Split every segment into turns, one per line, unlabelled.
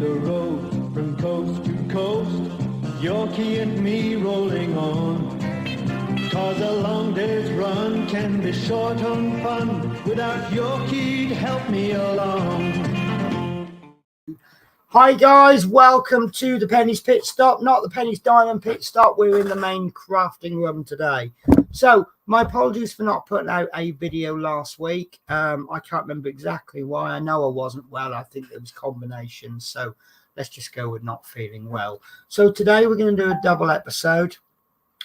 the road from coast to coast, Yorkie and me rolling on. 'Cause a long day's run can be short on fun without Yorkie to help me along.
Hi guys, welcome to the Penny's Pit Stop, not the Penny's Diamond Pit Stop. We're in the main crafting room today. So my apologies for not putting out a video last week. I can't remember exactly why. I know I wasn't well. I think it was combinations. So let's just go with not feeling well. So today we're going to do a double episode.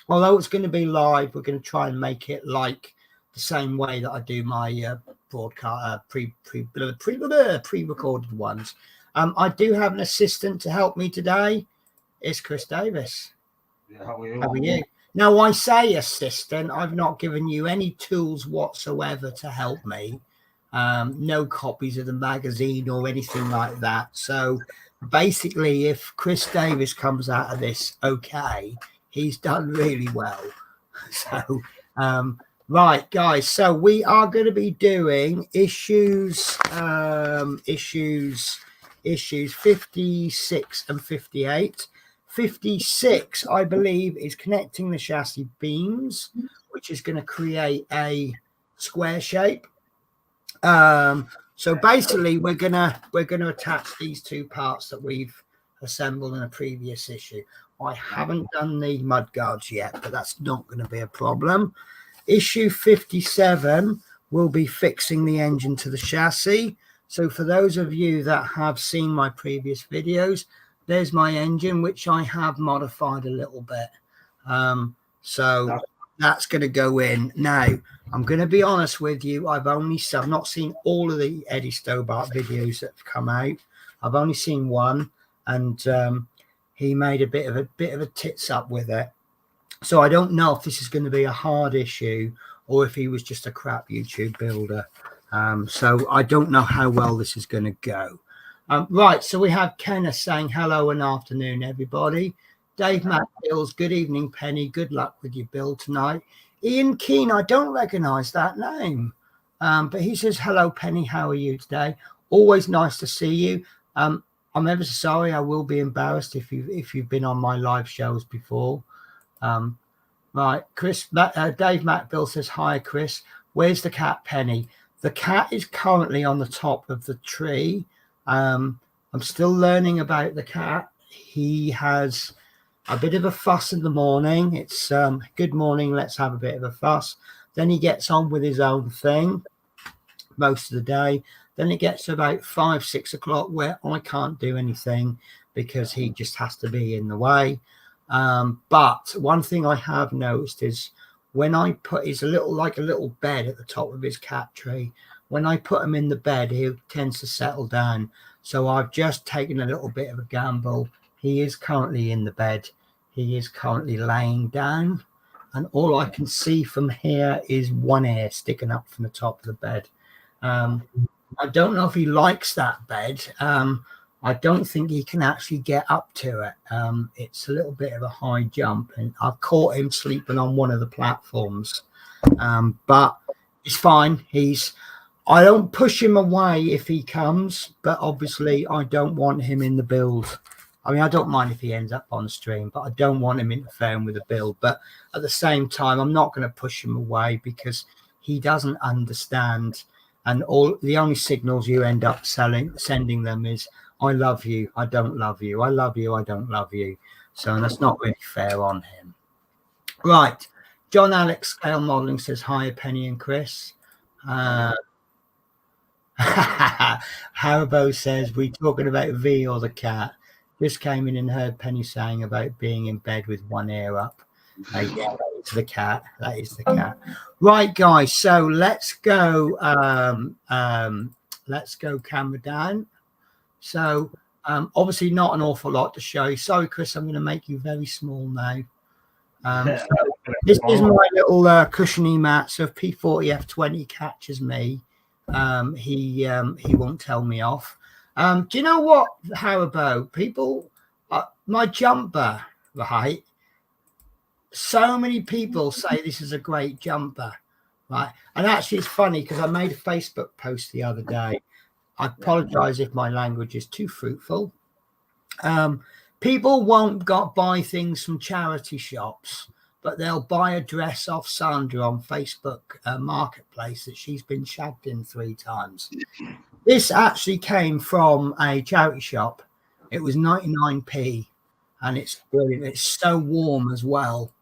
Although it's going to be live, we're going to try and make it like the same way that I do my broadcast pre-recorded ones. I do have an assistant to help me today. It's Chris Davis.
Yeah, how are
How are you? Now, I say assistant. I've not given you any tools whatsoever to help me. No copies of the magazine or anything like that. So basically, if Chris Davis comes out of this okay, he's done really well. So, right, guys. So we are going to be doing issues 56 and 58. 56, I believe, is connecting the chassis beams, which is going to create a square shape. So basically, we're gonna attach these two parts that we've assembled in a previous issue. I haven't done the mud guards yet, but that's not going to be a problem. Issue 57 will be fixing the engine to the chassis. So for those of you that have seen my previous videos, there's my engine, which I have modified a little bit. So that's going to go in. Now, I'm going to be honest with you. I've not seen all of the Eddie Stobart videos that have come out. I've only seen one, and he made a bit of a tits up with it. So I don't know if this is going to be a hard issue or if he was just a crap YouTube builder. So I don't know how well this is going to go. Right, so we have Kenneth saying hello and afternoon, everybody. Dave McBills, good evening, Penny. Good luck with your build tonight. Ian Keane, I don't recognize that name. But he says, hello, Penny. How are you today? Always nice to see you. I'm ever so sorry. I will be embarrassed if you've been on my live shows before. Right, Dave McBill says, hi, Chris. Where's the cat, Penny? The cat is currently on the top of the tree. I'm still learning about the cat. He has a bit of a fuss in the morning. It's good morning, let's have a bit of a fuss. Then he gets on with his own thing most of the day. Then it gets to about 5-6 o'clock where I can't do anything because he just has to be in the way. But one thing I have noticed is when I put his like a little bed at the top of his cat tree, when I put him in the bed, he tends to settle down. So I've just taken a little bit of a gamble. He is currently in the bed. He is currently laying down. And all I can see from here is one ear sticking up from the top of the bed. I don't know if he likes that bed. I don't think he can actually get up to it. It's a little bit of a high jump, and I've caught him sleeping on one of the platforms. But it's fine. I don't push him away if he comes, but obviously I don't want him in the build. I mean, I don't mind if he ends up on stream, but I don't want him interfering with the build. But at the same time, I'm not going to push him away because he doesn't understand. And the only signals you end up sending them is, I love you, I don't love you. I love you, I don't love you. So that's not really fair on him. Right. John Alex Scale Modeling says, hi, Penny and Chris. Haribo says, we talking about V or the cat? Chris came in and heard Penny saying about being in bed with one ear up. Yeah, that is the cat. That is the cat. Right, guys. So let's go. Let's go camera down. So obviously not an awful lot to show you. Sorry, Chris. I'm going to make you very small now. So this is my little cushiony mat. So if P40F20 catches me, he won't tell me off. Do you know what, Haribo? People, my jumper, right? So many people say this is a great jumper, right? And actually, it's funny because I made a Facebook post the other day. I apologize if my language is too fruitful. People won't buy things from charity shops, but they'll buy a dress off Sandra on Facebook Marketplace that she's been shagged in 3 times. This actually came from a charity shop. It was 99p, and it's brilliant. It's so warm as well.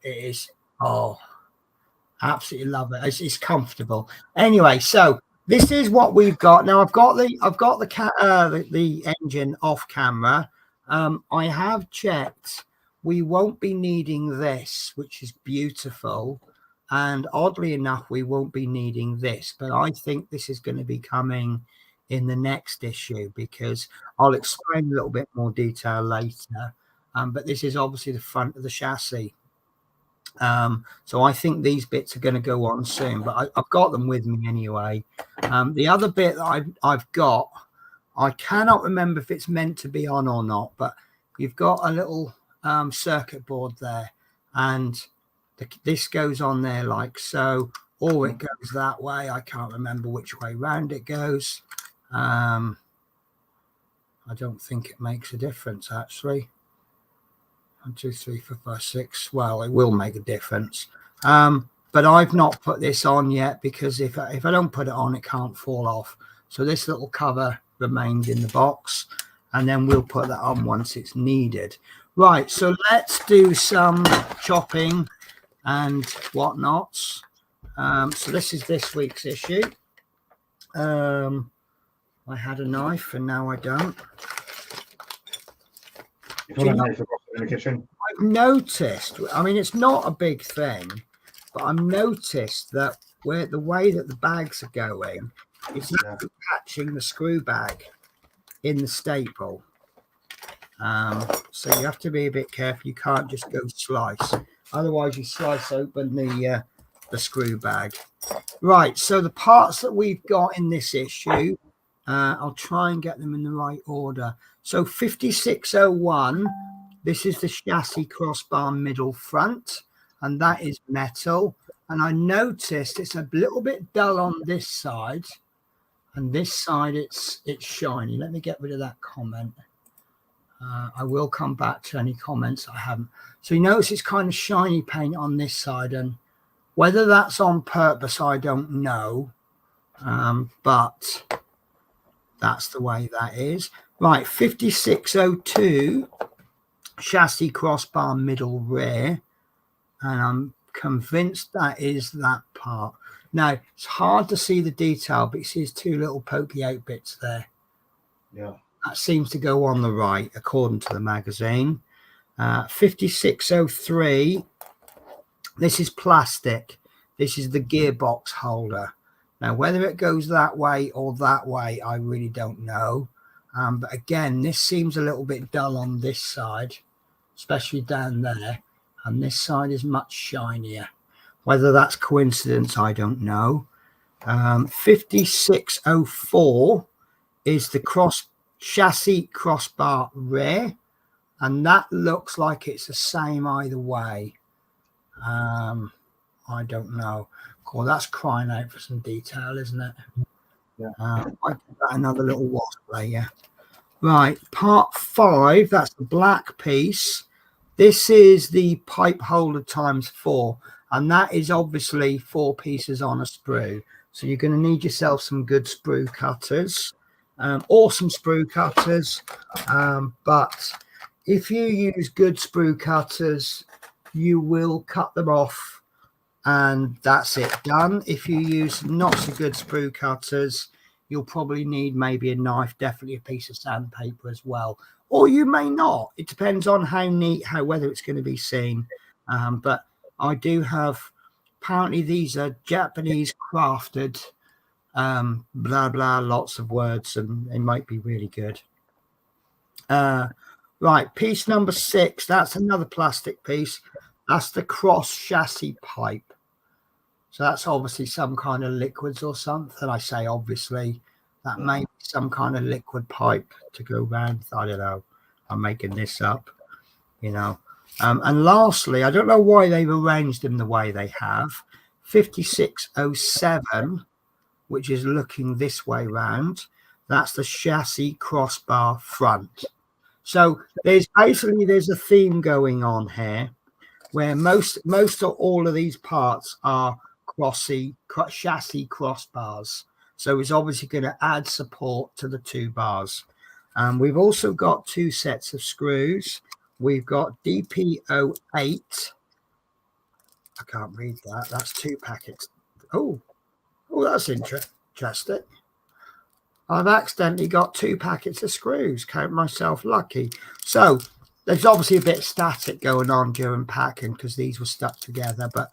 It is, oh, absolutely love it. It's comfortable. Anyway, so this is what we've got now. I've got the engine off camera. I have checked. We won't be needing this, which is beautiful. And oddly enough, we won't be needing this. But I think this is going to be coming in the next issue, because I'll explain a little bit more detail later. But this is obviously the front of the chassis. So I think these bits are going to go on soon, but I've got them with me anyway. The other bit that I've got, I cannot remember if it's meant to be on or not, but you've got a little circuit board there, and this goes on there like so, or it goes that way. I can't remember which way round it goes. I don't think it makes a difference, actually. 1, 2, 3, 4, 5, 6. Well, it will make a difference. But I've not put this on yet, because if I don't put it on, it can't fall off. So this little cover remains in the box, and then we'll put that on once it's needed. Right, so let's do some chopping and whatnots. So this is this week's issue. I had a knife and now I don't.
In the kitchen.
I've noticed, I mean, it's not a big thing, but I've noticed that the way that the bags are going, it's not catching the screw bag in the staple. So you have to be a bit careful. You can't just go slice, otherwise you slice open the screw bag. Right, so the parts that we've got in this issue, I'll try and get them in the right order. So 5601, this is the chassis crossbar middle front, and that is metal. And I noticed it's a little bit dull on this side, and this side it's shiny. Let me get rid of that comment. I will come back to any comments I haven't. So you notice it's kind of shiny paint on this side, and whether that's on purpose, I don't know. But that's the way that is. Right, 5602, chassis crossbar middle rear, and I'm convinced that is that part. Now, it's hard to see the detail, but you see there's 2 little pokey out bits there.
Yeah.
That seems to go on the right, according to the magazine. 5603, this is plastic. This is the gearbox holder. Now, whether it goes that way or that way, I really don't know. But again, this seems a little bit dull on this side, especially down there. And this side is much shinier. Whether that's coincidence, I don't know. 5604 is the chassis crossbar rear. And that looks like it's the same either way. I don't know. Cool, that's crying out for some detail, isn't it?
Yeah.
I give that another little wasp layer. Right, part 5, that's the black piece. This is the pipe holder ×4, and that is obviously 4 pieces on a sprue. So you're going to need yourself some good sprue cutters, or some sprue cutters. But if you use good sprue cutters, you will cut them off, and that's it, done. If you use not so good sprue cutters, you'll probably need maybe a knife, definitely a piece of sandpaper as well, or you may not. It depends on how neat, whether it's going to be seen. But I do have, apparently these are Japanese crafted, blah blah, lots of words, and they might be really good. Right, piece number 6, that's another plastic piece. That's the cross chassis pipe. So that's obviously some kind of liquids or something. I say obviously, that may be some kind of liquid pipe to go round. I don't know. I'm making this up, you know. And lastly, I don't know why they've arranged them the way they have. 5607, which is looking this way round. That's the chassis crossbar front. So there's a theme going on here where most of all of these parts are chassis crossbars. So it's obviously going to add support to the two bars. We've also got two sets of screws. We've got DP08. I can't read that. That's two packets. Oh, that's interesting. I've accidentally got two packets of screws. Count myself lucky. So there's obviously a bit of static going on during packing because these were stuck together. But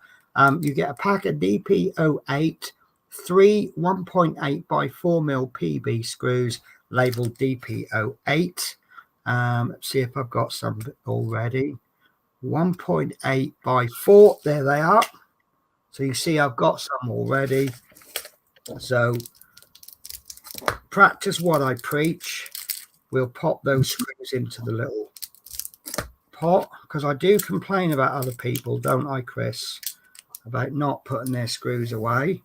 you get a pack of DP08, three 1.8 by 4 mil PB screws labeled DP08. Let's see if I've got some already. 1.8 by 4. There they are. So you see I've got some already. So practice what I preach. We'll pop those screws into the little pot because I do complain about other people, don't I, Chris, about not putting their screws away.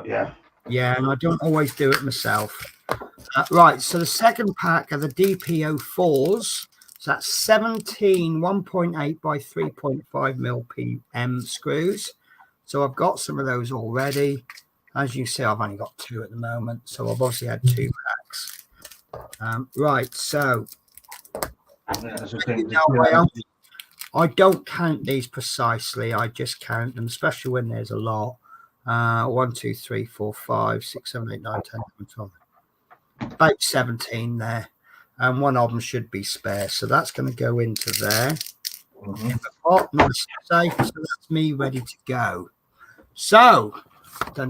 Yeah.
Yeah, and I don't always do it myself. Right, so the second pack are the DP04s. So that's 17 1.8 by 3.5 mil PM screws. So I've got some of those already. As you see, I've only got two at the moment. So I've obviously had two packs. Right, so I don't count these precisely. I just count them, especially when there's a lot. 1, 2, 3, 4, 5, 6, 7, 8, 9, 10, 11, 12. About 17 there. And one of them should be spare. So that's going to go into there. In the pot, nice and safe. So that's me ready to go. So, like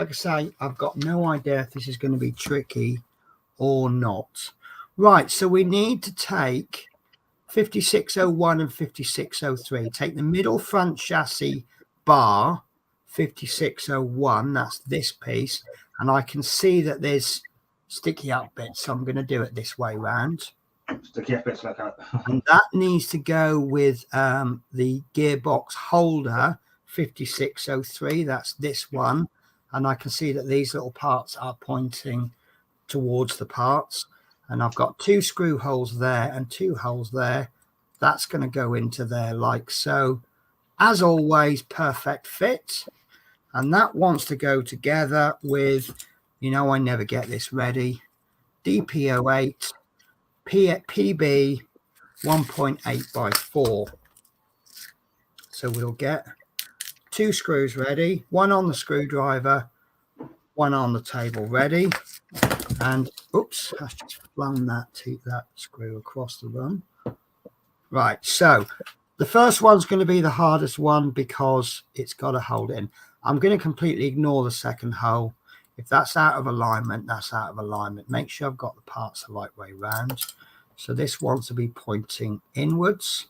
I say, I've got no idea if this is going to be tricky or not. Right, so we need to take 5601 and 5603. Take the middle front chassis bar, 5601, that's this piece, and I can see that there's sticky up bits, so I'm going to do it this way round.
Sticky up bits like that.
And that needs to go with the gearbox holder, 5603, that's this one, and I can see that these little parts are pointing towards the parts, and I've got two screw holes there and two holes there. That's going to go into there like so. As always, perfect fit. And that wants to go together with, I never get this ready, DP08 PB 1.8 by 4. So we'll get two screws ready, one on the screwdriver, one on the table ready. And oops, I've just flown that screw across the run. Right, so the first one's going to be the hardest one because it's got to hold it in. I'm going to completely ignore the second hole. If that's out of alignment, that's out of alignment. Make sure I've got the parts the right way round. So this wants to be pointing inwards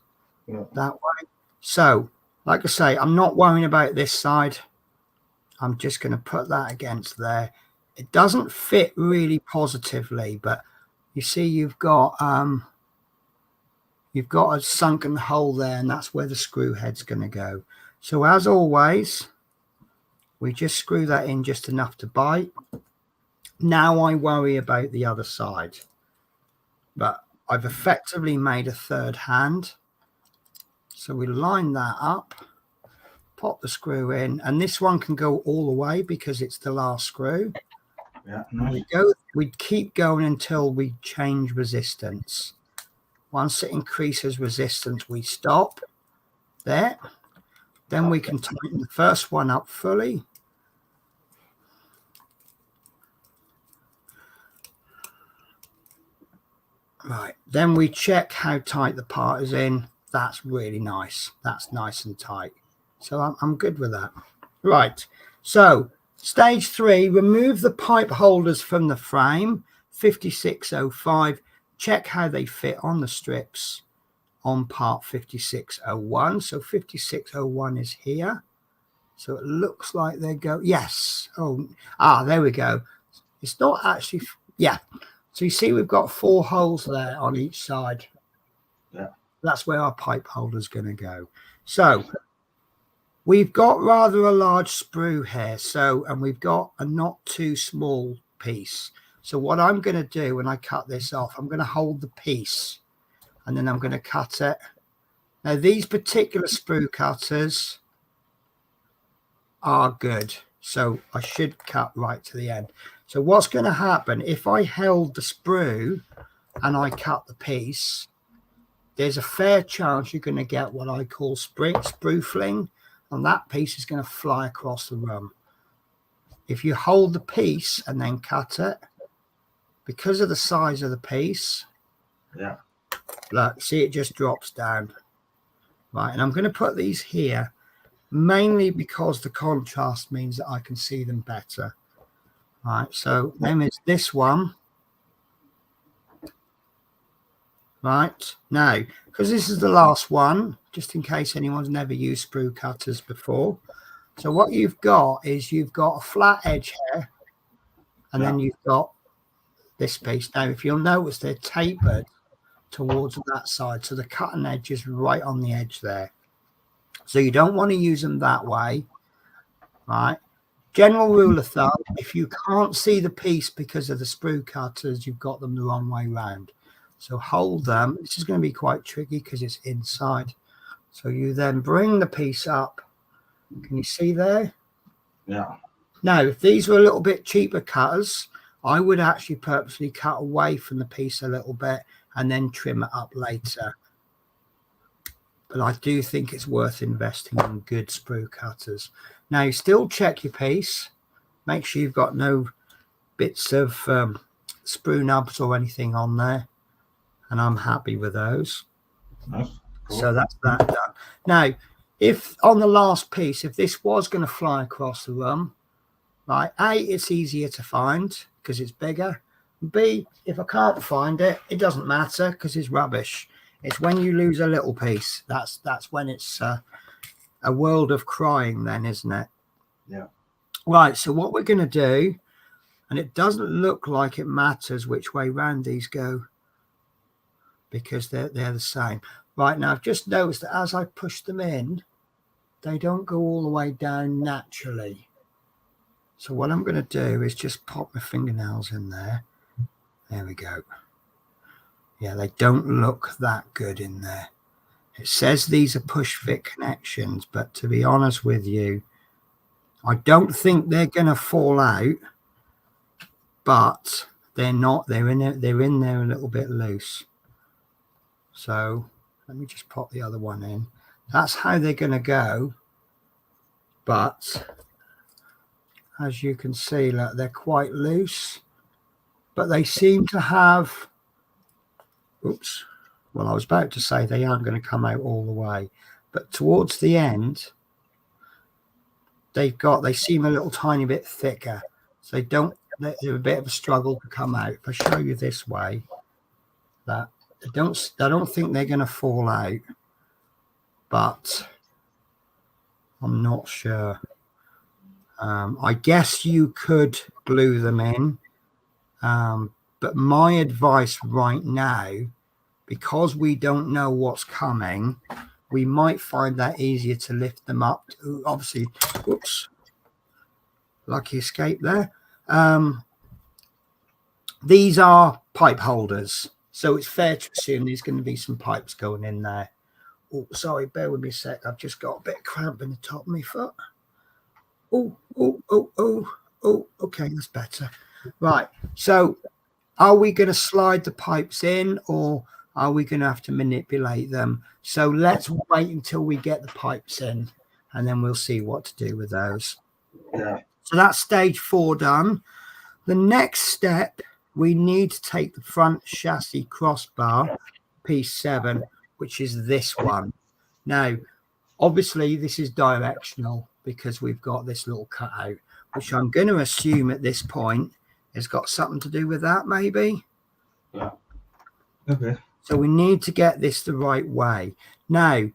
that way. So, like I say, I'm not worrying about this side. I'm just going to put that against there. It doesn't fit really positively, but you see you've got a sunken hole there, and that's where the screw head's going to go. So as always, we just screw that in just enough to bite. Now I worry about the other side, but I've effectively made a third hand. So we line that up, pop the screw in, and this one can go all the way because it's the last screw.
Yeah, nice.
We keep going until we change resistance. Once it increases resistance, we stop there. Then we can tighten the first one up fully. Right, then we check how tight the part is in. That's really nice. That's nice and tight. So I'm good with that. Right, so stage 3, remove the pipe holders from the frame, 5605. Check how they fit on the strips on part 5601. So 5601 is here. So it looks like they go, yes. There we go. It's not actually, yeah. So you see we've got 4 holes there on each side.
Yeah.
That's where our pipe holder is going to go. So we've got rather a large sprue here. And we've got a not too small piece. So what I'm going to do when I cut this off, I'm going to hold the piece and then I'm going to cut it. Now, these particular sprue cutters are good, so I should cut right to the end. So what's going to happen if I held the sprue and I cut the piece, there's a fair chance you're going to get what I call sprue fling, and that piece is going to fly across the room. If you hold the piece and then cut it, because of the size of the piece,
Yeah.
look, see, it just drops down. Right, and I'm going to put these here mainly because the contrast means that I can see them better. Right, so then it's this one. Right, now, because this is the last one, just in case anyone's never used sprue cutters before. So what you've got is you've got a flat edge here, and then you've got this piece. Now, if you'll notice, they're tapered towards that side, so the cutting edge is right on the edge there. So you don't want to use them that way, right? General rule of thumb, if you can't see the piece because of the sprue cutters, you've got them the wrong way round. So hold them. This is going to be quite tricky because it's inside. So you then bring the piece up. Can you see there?
Yeah.
Now, if these were a little bit cheaper cutters, I would actually purposely cut away from the piece a little bit and then trim it up later. But I do think it's worth investing in good sprue cutters. Now, you still check your piece. Make sure you've got no bits of sprue nubs or anything on there. And I'm happy with those.
Nice. Cool.
So that's that done. Now, if on the last piece, if this was going to fly across the room, right, A, it's easier to find because it's bigger. B, if I can't find it, it doesn't matter because it's rubbish. It's when you lose a little piece, that's when it's a world of crying then, isn't it?
Yeah.
Right, so what we're going to do, and it doesn't look like it matters which way round these go because they're the same. Right, now I've just noticed that as I push them in, they don't go all the way down naturally. So what I'm going to do is just pop my fingernails in there. There we go. Yeah, they don't look that good in there. It says these are push fit connections, but to be honest with you, I don't think they're going to fall out, but they're not. They're in there a little bit loose. So let me just pop the other one in. That's how they're going to go. But as you can see, look, they're quite loose, but they seem to have, oops, well, I was about to say they aren't going to come out all the way, but towards the end, they seem a little tiny bit thicker. So they're a bit of a struggle to come out. If I show you this way, that I don't think they're going to fall out, but I'm not sure. I guess you could glue them in, but my advice right now, because we don't know what's coming, we might find that easier to lift them up. Obviously, whoops, lucky escape there. These are pipe holders, so it's fair to assume there's going to be some pipes going in there. Oh, sorry, bear with me a sec. I've just got a bit of cramp in the top of my foot. Oh, okay, that's better. Right, so are we going to slide the pipes in or are we going to have to manipulate them? So let's wait until we get the pipes in and then we'll see what to do with those.
Yeah.
So that's stage 4 done. The next step, we need to take the front chassis crossbar, piece 7, which is this one. Now, obviously, this is directional because we've got this little cutout, which I'm going to assume at this point has got something to do with that, maybe.
Yeah. Okay.
So we need to get this the right way. Now,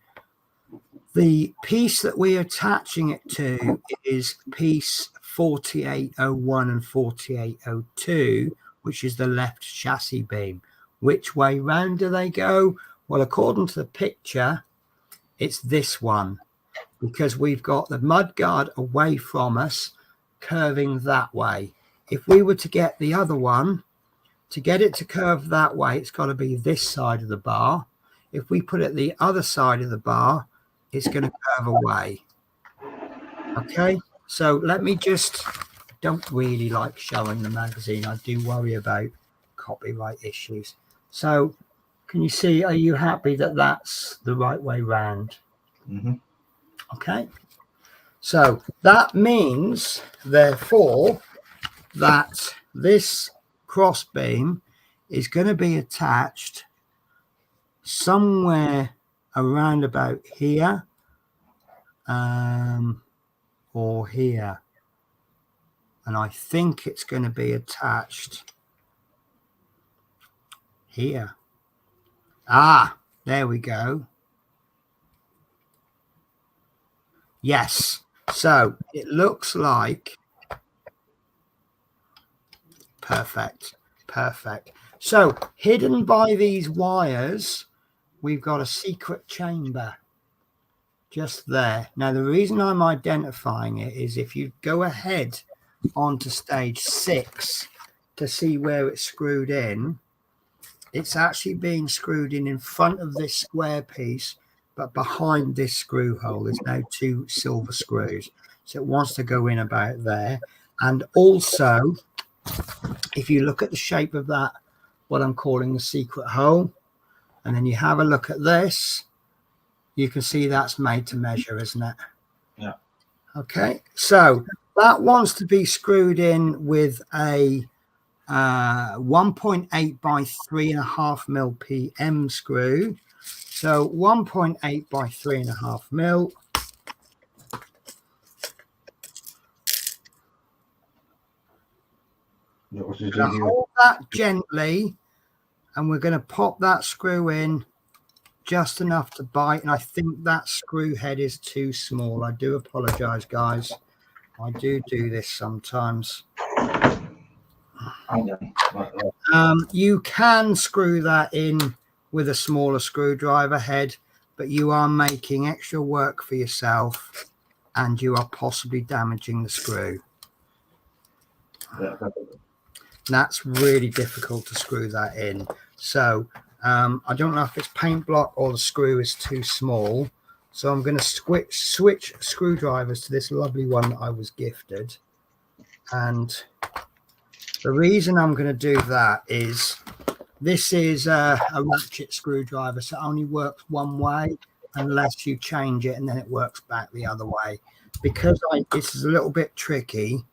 the piece that we're attaching it to is piece 4801 and 4802, which is the left chassis beam. Which way round do they go? Well, according to the picture, it's this one, because we've got the mudguard away from us, curving that way. if we were to get the other one, to get it to curve that way, it's got to be this side of the bar. If we put it the other side of the bar, it's going to curve away. Okay, so let me just, don't really like showing the magazine. I do worry about copyright issues. So can you see, are you happy that that's the right way round?
Mm-hmm.
Okay, so that means therefore that this cross beam is going to be attached somewhere around about here or here, and I think it's going to be attached here. There we go. Yes, so it looks like perfect. So hidden by these wires, we've got a secret chamber just there. Now the reason I'm identifying it is if you go ahead onto stage 6 to see where it's screwed in, it's actually being screwed in front of this square piece, but behind this screw hole there's now 2 silver screws, so it wants to go in about there. And also if you look at the shape of that, what I'm calling the secret hole, and then you have a look at this, you can see that's made to measure, isn't it?
Yeah.
Okay, so that wants to be screwed in with a 1.8 by 3.5 mil PM screw. So 1.8 by 3.5 mil. Hold that gently, and we're going to pop that screw in just enough to bite. And I think that screw head is too small. I do apologize, guys. I do this sometimes. You can screw that in with a smaller screwdriver head, but you are making extra work for yourself and you are possibly damaging the screw. That's really difficult to screw that in. So I don't know if it's paint block or the screw is too small. So I'm going to switch screwdrivers to this lovely one that I was gifted. And the reason I'm going to do that is this is a ratchet screwdriver, so it only works one way unless you change it, and then it works back the other way. Because this is a little bit tricky,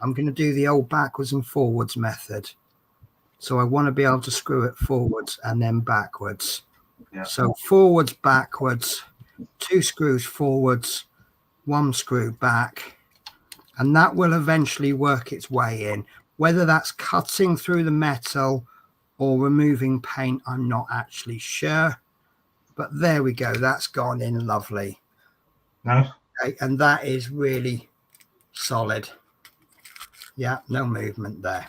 I'm going to do the old backwards and forwards method. So I want to be able to screw it forwards and then backwards. Yeah. So forwards, backwards, 2 screws forwards, 1 screw back, and that will eventually work its way in. Whether that's cutting through the metal or removing paint, I'm not actually sure. But there we go. That's gone in lovely.
Nice.
Okay, and that is really solid. Yeah, no movement there.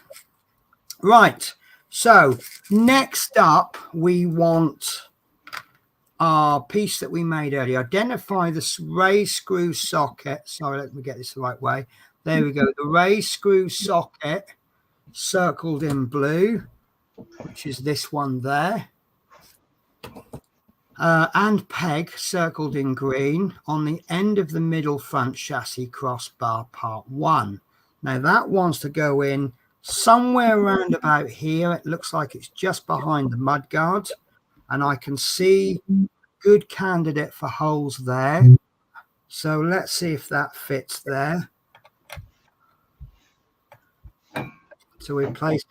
Right. So next up, we want our piece that we made earlier. Identify the raised screw socket. Sorry, let me get this the right way. There we go. The raised screw socket circled in blue, which is this one there. And peg circled in green on the end of the middle front chassis crossbar part 1. Now that wants to go in somewhere around about here. It looks like it's just behind the mudguard, and I can see good candidate for holes there. So let's see if that fits there. So we place.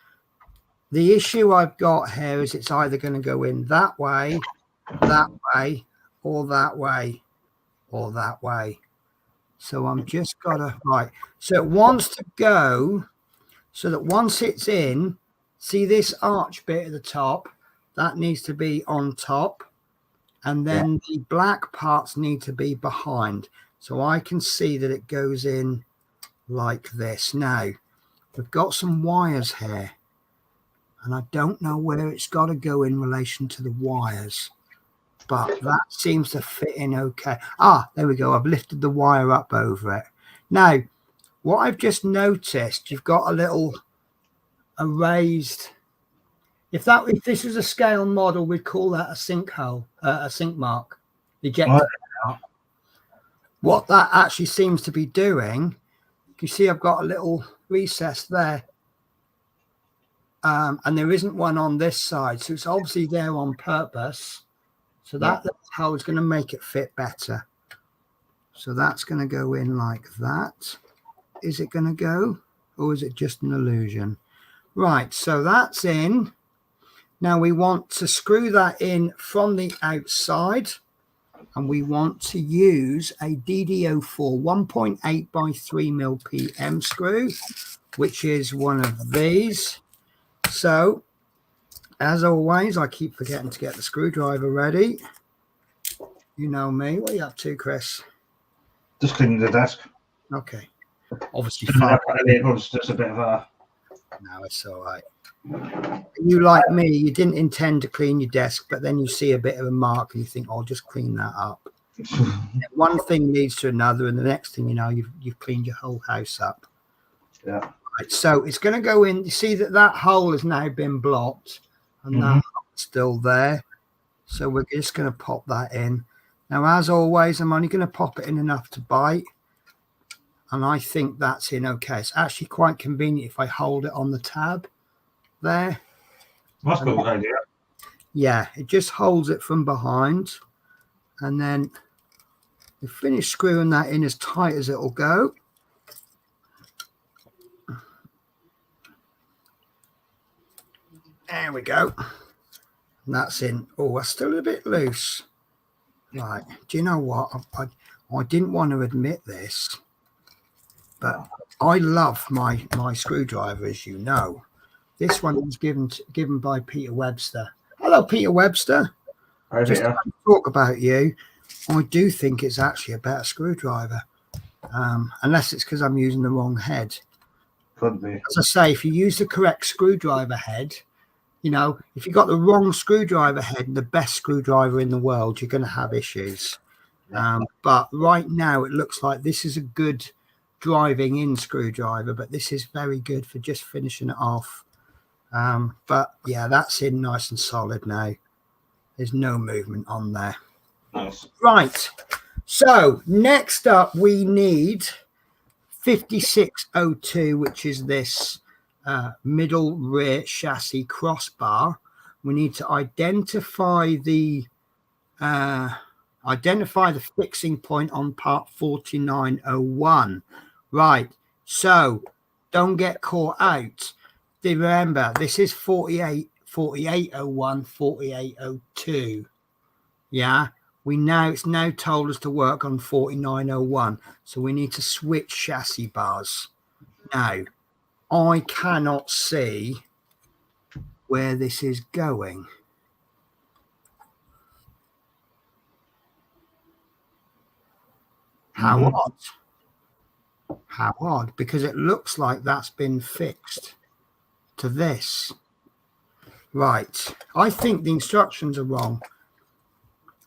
The issue I've got here is it's either going to go in that way, or that way, or that way. So I'm just got to, right. So it wants to go so that once it's in, see this arch bit at the top, that needs to be on top. And then the black parts need to be behind. So I can see that it goes in like this. Now, we've got some wires here, and I don't know where it's got to go in relation to the wires, but that seems to fit in okay. There we go. I've lifted the wire up over it. Now, what I've just noticed, you've got a raised. If this was a scale model, we'd call that a sinkhole, a sink mark, ejected mark. What that actually seems to be doing, you see, I've got a little recess there, and there isn't one on this side, so it's obviously there on purpose. So that little hole is going to make it fit better. So that's going to go in like that. Is it going to go, or is it just an illusion? Right, so that's in. Now we want to screw that in from the outside, and we want to use a DD04 1.8 by 3 mil PM screw, which is one of these. So, as always, I keep forgetting to get the screwdriver ready. You know me. What are you up to, Chris?
Just cleaning the desk.
Okay. Obviously,
It's just a bit of a.
No, it's all right. You like me, you didn't intend to clean your desk, but then you see a bit of a mark and you think, I'll just clean that up. One thing leads to another, and the next thing you know, you've cleaned your whole house up.
Yeah.
Right, so it's going to go in. You see that hole has now been blocked, and that hole's still there. So we're just going to pop that in. Now, as always, I'm only going to pop it in enough to bite. And I think that's in okay. It's actually quite convenient if I hold it on the tab there.
That's a good idea.
Yeah, it just holds it from behind. And then we finish screwing that in as tight as it'll go. There we go. And that's in. Oh, that's still a bit loose. Right. Do you know what? I didn't want to admit this, but I love my screwdriver, as you know. This one was given by Peter Webster. Hello, Peter Webster. Just to talk about you, I do think it's actually a better screwdriver, unless it's because I'm using the wrong head.
Could be.
As I say, if you use the correct screwdriver head, you know, if you've got the wrong screwdriver head and the best screwdriver in the world, you're going to have issues. But right now, it looks like this is a good driving in screwdriver, but this is very good for just finishing it off. But yeah, that's in nice and solid now. There's no movement on there.
Nice.
Right. So next up, we need 5602, which is this middle rear chassis crossbar. We need to identify the fixing point on part 4901. Right. So don't get caught out. Remember, this is 4801, 4802. Yeah. It's now told us to work on 4901. So we need to switch chassis bars. Now, I cannot see where this is going. How odd. How odd, because it looks like that's been fixed to this. Right. I think the instructions are wrong.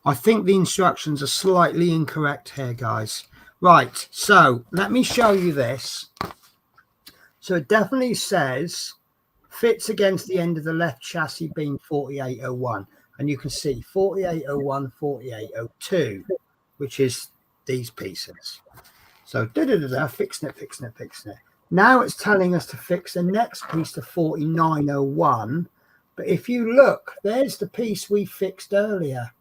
I think the instructions are slightly incorrect here, guys. Right. So let me show you this. So it definitely says fits against the end of the left chassis beam 4801. And you can see 4801, 4802, which is these pieces. So fixing it. Now it's telling us to fix the next piece to 4901. But if you look, there's the piece we fixed earlier.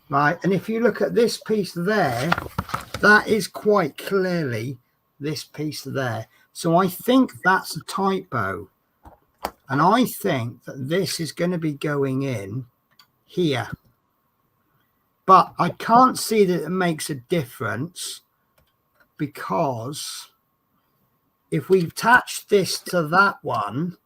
Right, and if you look at this piece there, that is quite clearly this piece there. So I think that's a typo. And I think that this is going to be going in here. But I can't see that it makes a difference, because if we attach this to that one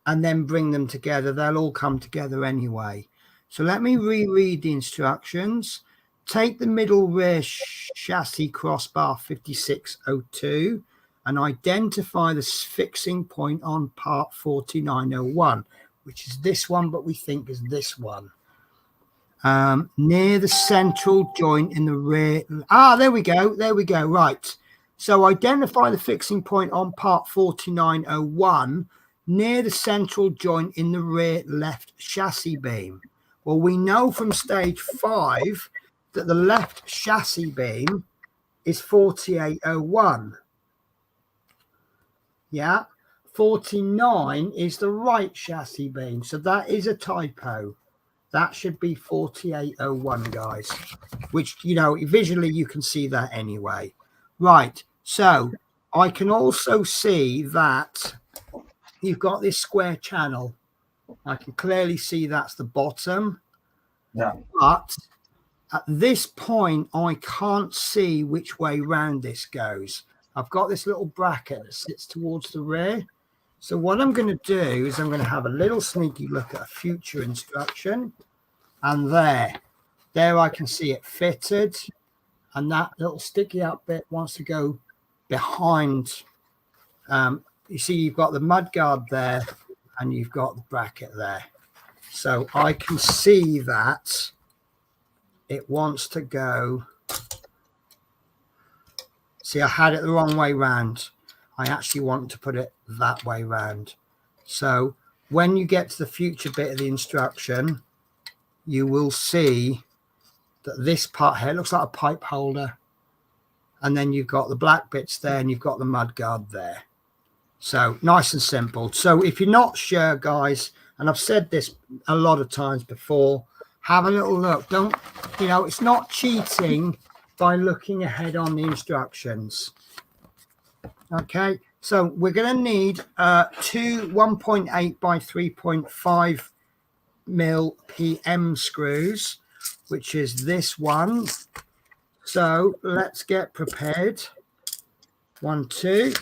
and then bring them together, they'll all come together anyway. So let me reread the instructions. Take the middle rear chassis crossbar 5602 and identify the fixing point on part 4901, which is this one, but we think is this one. near the central joint in the rear. Ah, there we go. There we go. Right. So identify the fixing point on part 4901 near the central joint in the rear left chassis beam. Well, we know from stage 5 that the left chassis beam is 4801. Yeah. 49 is the right chassis beam. So that is a typo. That should be 4801, guys, which, you know, visually you can see that anyway. Right. So I can also see that you've got this square channel. I can clearly see that's the bottom.
Yeah.
But at this point, I can't see which way round this goes. I've got this little bracket that sits towards the rear. So what I'm going to do is I'm going to have a little sneaky look at a future instruction. And there I can see it fitted. And that little sticky up bit wants to go behind. You see, you've got the mudguard there and you've got the bracket there. So I can see that it wants to go. See, I had it the wrong way round. I actually want to put it that way round. So when you get to the future bit of the instruction, you will see that this part here looks like a pipe holder. And then you've got the black bits there and you've got the mudguard there. So nice and simple. So if you're not sure, guys, and I've said this a lot of times before, have a little look. Don't, you know, it's not cheating by looking ahead on the instructions. Okay, so we're going to need two 1.8 by 3.5 mil PM screws, which is this one. So let's get prepared. 1, 2.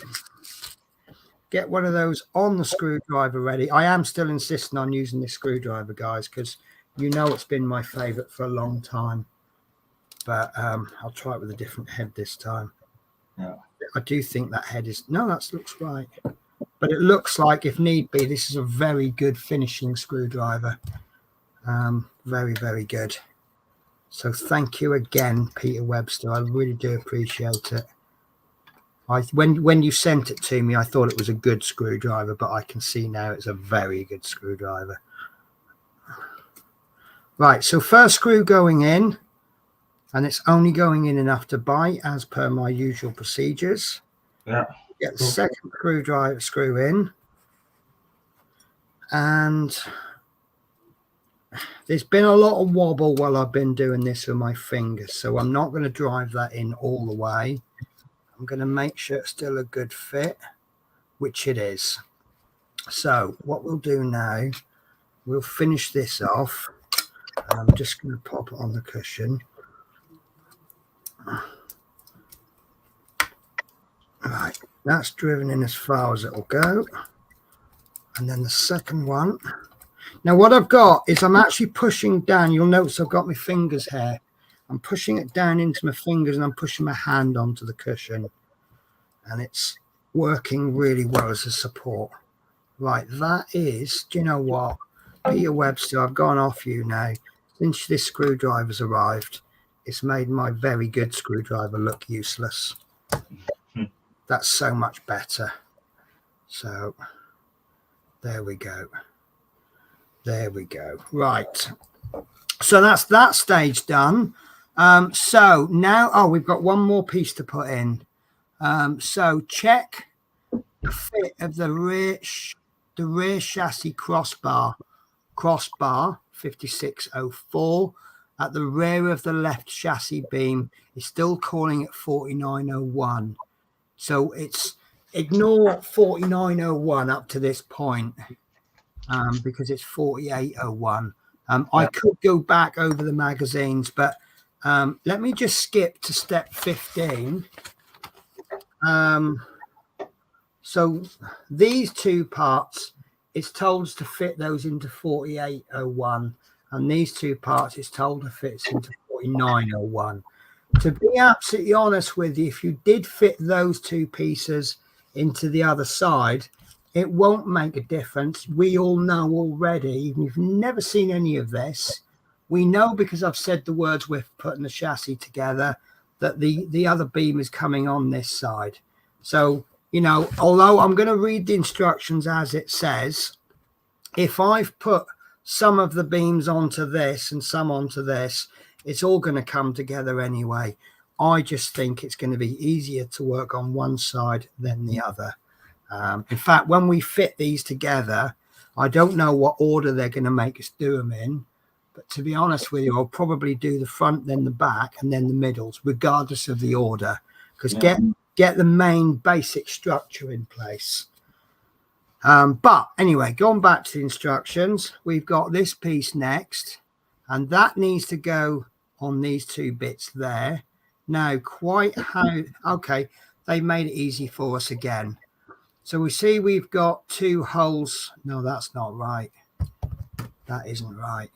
Get one of those on the screwdriver ready. I am still insisting on using this screwdriver, guys, because you know it's been my favorite for a long time. But I'll try it with a different head this time.
Yeah.
I do think that head is... No, that looks right. But it looks like, if need be, this is a very good finishing screwdriver. Very, very good. So thank you again, Peter Webster. I really do appreciate it. When you sent it to me, I thought it was a good screwdriver, but I can see now it's a very good screwdriver. Right, so first screw going in, and it's only going in enough to bite as per my usual procedures.
Yeah.
Get the second screw in, and there's been a lot of wobble while I've been doing this with my fingers, so I'm not going to drive that in all the way. I'm going to make sure it's still a good fit, which it is. So what we'll do now, we'll finish this off. I'm just going to pop it on the cushion. Right, that's driven in as far as it will go. And then the second one. Now what I've got is I'm actually pushing down. You'll notice I've got my fingers here. I'm pushing it down into my fingers and I'm pushing my hand onto the cushion. And it's working really well as a support. Right, that is, do you know what? Peter Webster, I've gone off you now. Since this screwdriver's arrived, it's made my very good screwdriver look useless. That's so much better. So, there we go. There we go. Right. So that's that stage done. So now, we've got one more piece to put in. So check the fit of the rear chassis crossbar 5604 at the rear of the left chassis beam is still calling it 4901. So it's ignore 4901 up to this point because it's 4801. I could go back over the magazines, but let me just skip to step 15. So these two parts, it's told us to fit those into 4801, and these two parts it's told to fit into 4901. To be absolutely honest with you, if you did fit those two pieces into the other side, it won't make a difference. We all know already, even if you've never seen any of this, we know because I've said the words we're putting the chassis together that the other beam is coming on this side. So, you know, although I'm going to read the instructions as it says, if I've put some of the beams onto this and some onto this, it's all going to come together anyway. I just think it's going to be easier to work on one side than the other. In fact, when we fit these together, I don't know what order they're going to make us do them in. But to be honest with you, I'll probably do the front, then the back, and then the middles, regardless of the order. Because get the main basic structure in place. But anyway, going back to the instructions, we've got this piece next, and that needs to go on these two bits there. Now, quite how, okay, they made it easy for us again. So we see we've got two holes. No, that's not right. That isn't right.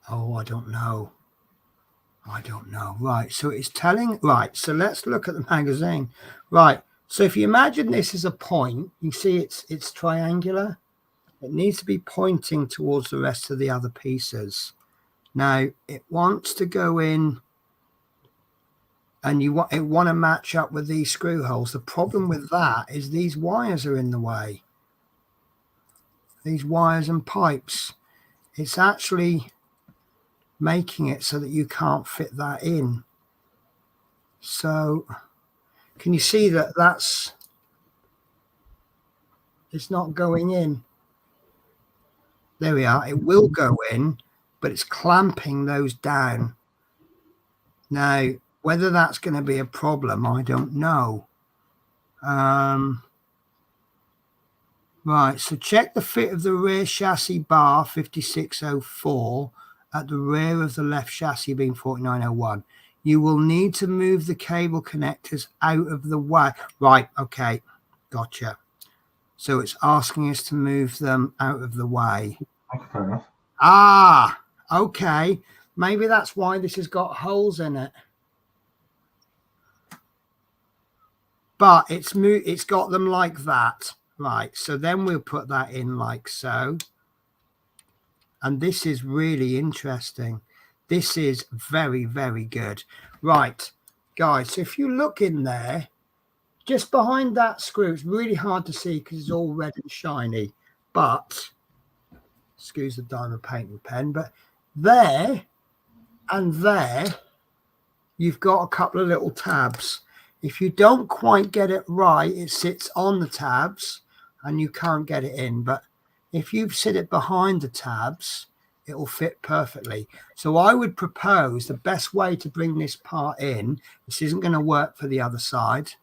Oh, I don't know. I don't know. Right. So it's telling, right. So let's look at the magazine. Right. So if you imagine this is a point, you see it's triangular. It needs to be pointing towards the rest of the other pieces. Now it wants to go in, and it want to match up with these screw holes. The problem with that is these wires are in the way. These wires and pipes. It's actually making it so that you can't fit that in. So can you see that it's not going in? There we are. It will go in, but it's clamping those down. Now, whether that's going to be a problem, I don't know. Right, so check the fit of the rear chassis bar 5604 at the rear of the left chassis beam 4901. You will need to move the cable connectors out of the way. Right, okay, gotcha. So it's asking us to move them out of the way.
Fair enough.
Ah, okay. Maybe that's why this has got holes in it. But it's got them like that. Right, so then we'll put that in like so. And this is really interesting. This is very, very good. Right, guys, so if you look in there, just behind that screw, it's really hard to see because it's all red and shiny. But, excuse the diamond painting pen, but there and there, you've got a couple of little tabs. If you don't quite get it right, it sits on the tabs and you can't get it in. But if you sit it behind the tabs, it will fit perfectly. So I would propose the best way to bring this part in, this isn't going to work for the other side,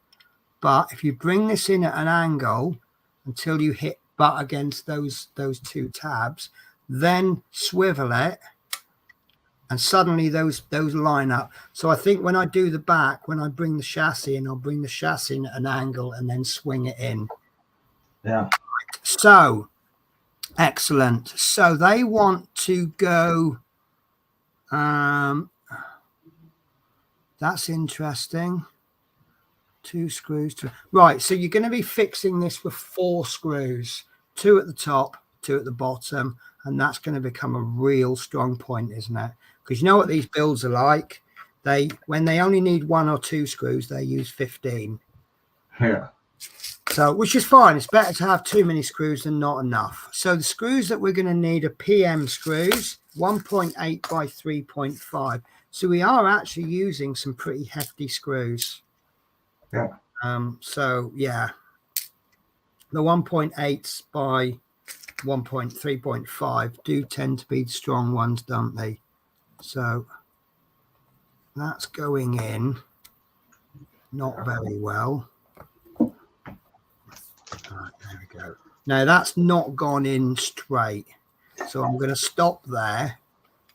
but if you bring this in at an angle until you hit butt against those two tabs, then swivel it, and suddenly those line up. So I think when I do the back, when I bring the chassis in, I'll bring the chassis in at an angle and then swing it in.
Yeah.
So excellent. So they want to go. That's interesting. 2 screws. Right. So you're going to be fixing this with 4 screws, 2 at the top, 2 at the bottom, and that's going to become a real strong point, isn't it? Because you know what these builds are like. When they only need 1 or 2 screws, they use 15.
Yeah.
So, which is fine. It's better to have too many screws than not enough. So the screws that we're going to need are PM screws, 1.8 by 3.5. So we are actually using some pretty hefty screws.
Yeah.
So yeah, the 1.8s by 1.3.5 do tend to be the strong ones, don't they? So that's going in not very well. Right, there we go. Now that's not gone in straight, so I'm going to stop there,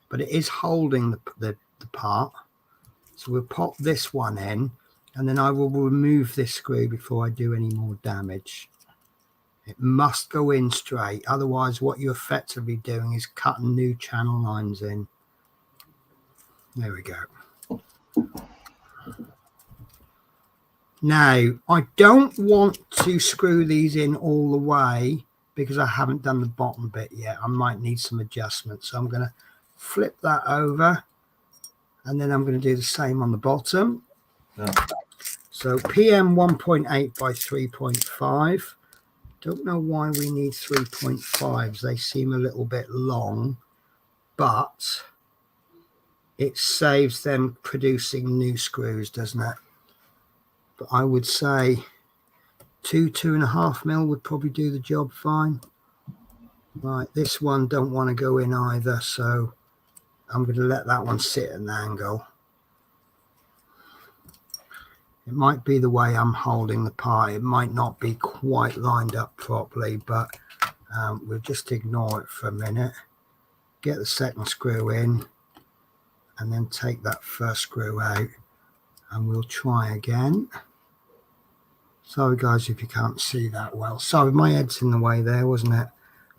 but it is holding the part. So we'll pop this one in, and then I will remove this screw before I do any more damage. It must go in straight, otherwise what you're effectively doing is cutting new channel lines in. There we go. Now, I don't want to screw these in all the way because I haven't done the bottom bit yet. I might need some adjustments. So I'm going to flip that over and then I'm going to do the same on the bottom.
Yeah.
So PM 1.8 by 3.5. Don't know why we need 3.5s. They seem a little bit long, but it saves them producing new screws, doesn't it? But I would say 2.5 mil would probably do the job fine. Right, this one don't want to go in either, so I'm going to let that one sit at an angle. It might be the way I'm holding the part. It might not be quite lined up properly, but we'll just ignore it for a minute. Get the second screw in and then take that first screw out and we'll try again. Sorry guys if you can't see that well. Sorry, my head's in the way there, wasn't it?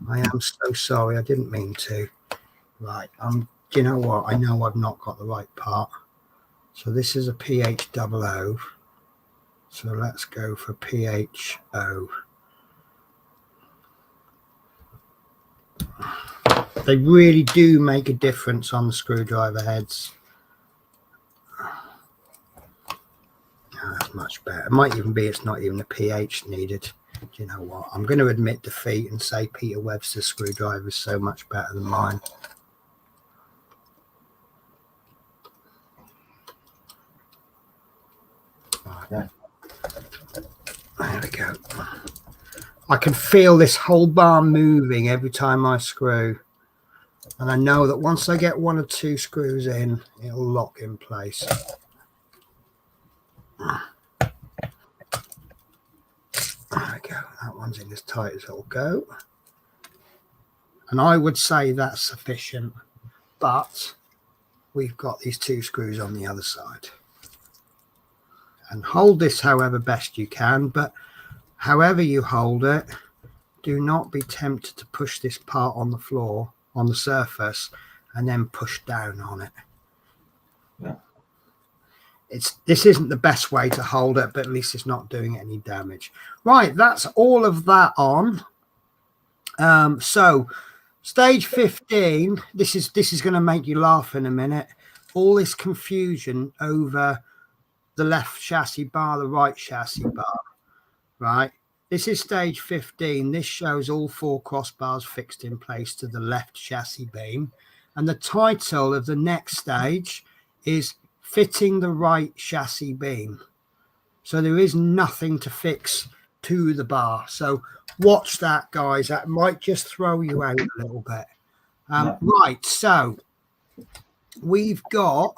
I am so sorry, I didn't mean to. Right, do you know what? I know I've not got the right part. So this is a PH00. So let's go for PHO. They really do make a difference on the screwdriver heads. Oh, that's much better. It might even be it's not even a pH needed. Do you know what? I'm going to admit defeat and say Peter Webster's screwdriver is so much better than mine.
Yeah.
There we go. I can feel this whole bar moving every time I screw. And I know that once I get 1 or 2 screws in, it'll lock in place. There we go. That one's in as tight as it'll go. And I would say that's sufficient. But we've got these 2 screws on the other side. And hold this however best you can, but however you hold it, do not be tempted to push this part on the floor, on the surface, and then push down on it.
Yeah.
This isn't the best way to hold it, but at least it's not doing any damage. Right, that's all of that on. So stage 15, this is going to make you laugh in a minute. All this confusion over the left chassis bar, the right chassis bar, right? This is stage 15. This shows all 4 crossbars fixed in place to the left chassis beam. And the title of the next stage is Fitting the Right Chassis Beam. So there is nothing to fix to the bar. So watch that, guys. That might just throw you out a little bit. Right, so we've got...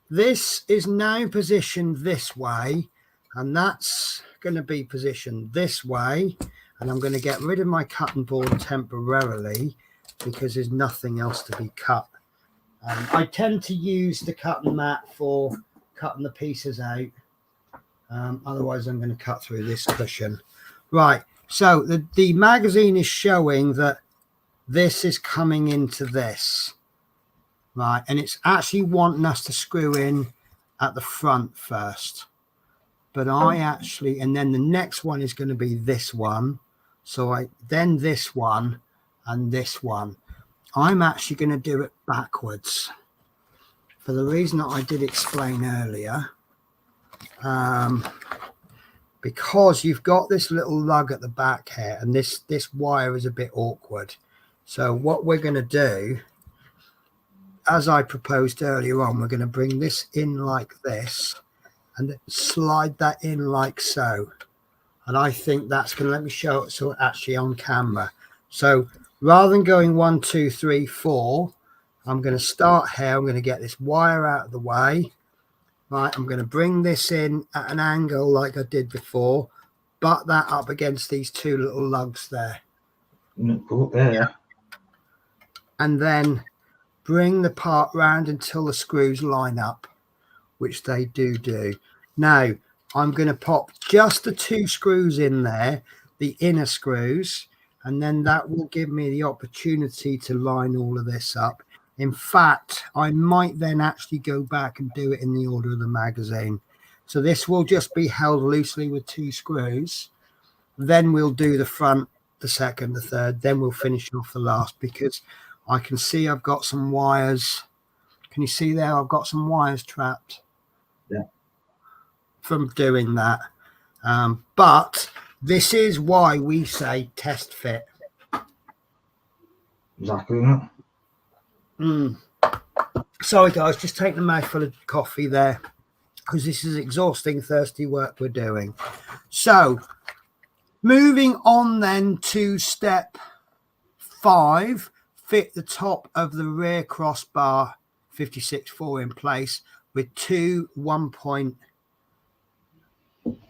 This is now positioned this way, and that's going to be positioned this way. And I'm going to get rid of my cutting board temporarily because there's nothing else to be cut. I tend to use the cutting mat for cutting the pieces out. Otherwise, I'm going to cut through this cushion. Right, so the magazine is showing that this is coming into this. Right, and it's actually wanting us to screw in at the front first. But I actually, and then the next one is going to be this one. So then this one and this one. I'm actually going to do it backwards. For the reason that I did explain earlier. Because you've got this little lug at the back here, and this wire is a bit awkward. So what we're going to do, as I proposed earlier on, we're going to bring this in like this and then slide that in like so. And I think that's going to let me show it so actually on camera. So rather than going 1, 2, 3, 4, I'm going to start here. I'm going to get this wire out of the way. Right, I'm going to bring this in at an angle like I did before, butt that up against these 2 little lugs there.
Cool, there.
And then bring the part round until the screws line up, which they do. Now, I'm going to pop just the 2 screws in there, the inner screws, and then that will give me the opportunity to line all of this up. In fact, I might then actually go back and do it in the order of the magazine, So this will just be held loosely with 2 screws. Then we'll do the front, the second, the third, then we'll finish off the last, because I can see I've got some wires. Can you see there? I've got some wires trapped.
Yeah.
From doing that. But this is why we say test fit.
Exactly that.
Sorry guys, just take the mouthful of coffee there, because this is exhausting, thirsty work we're doing. So moving on then to step 5, fit the top of the rear crossbar 56.4 in place with 2 1.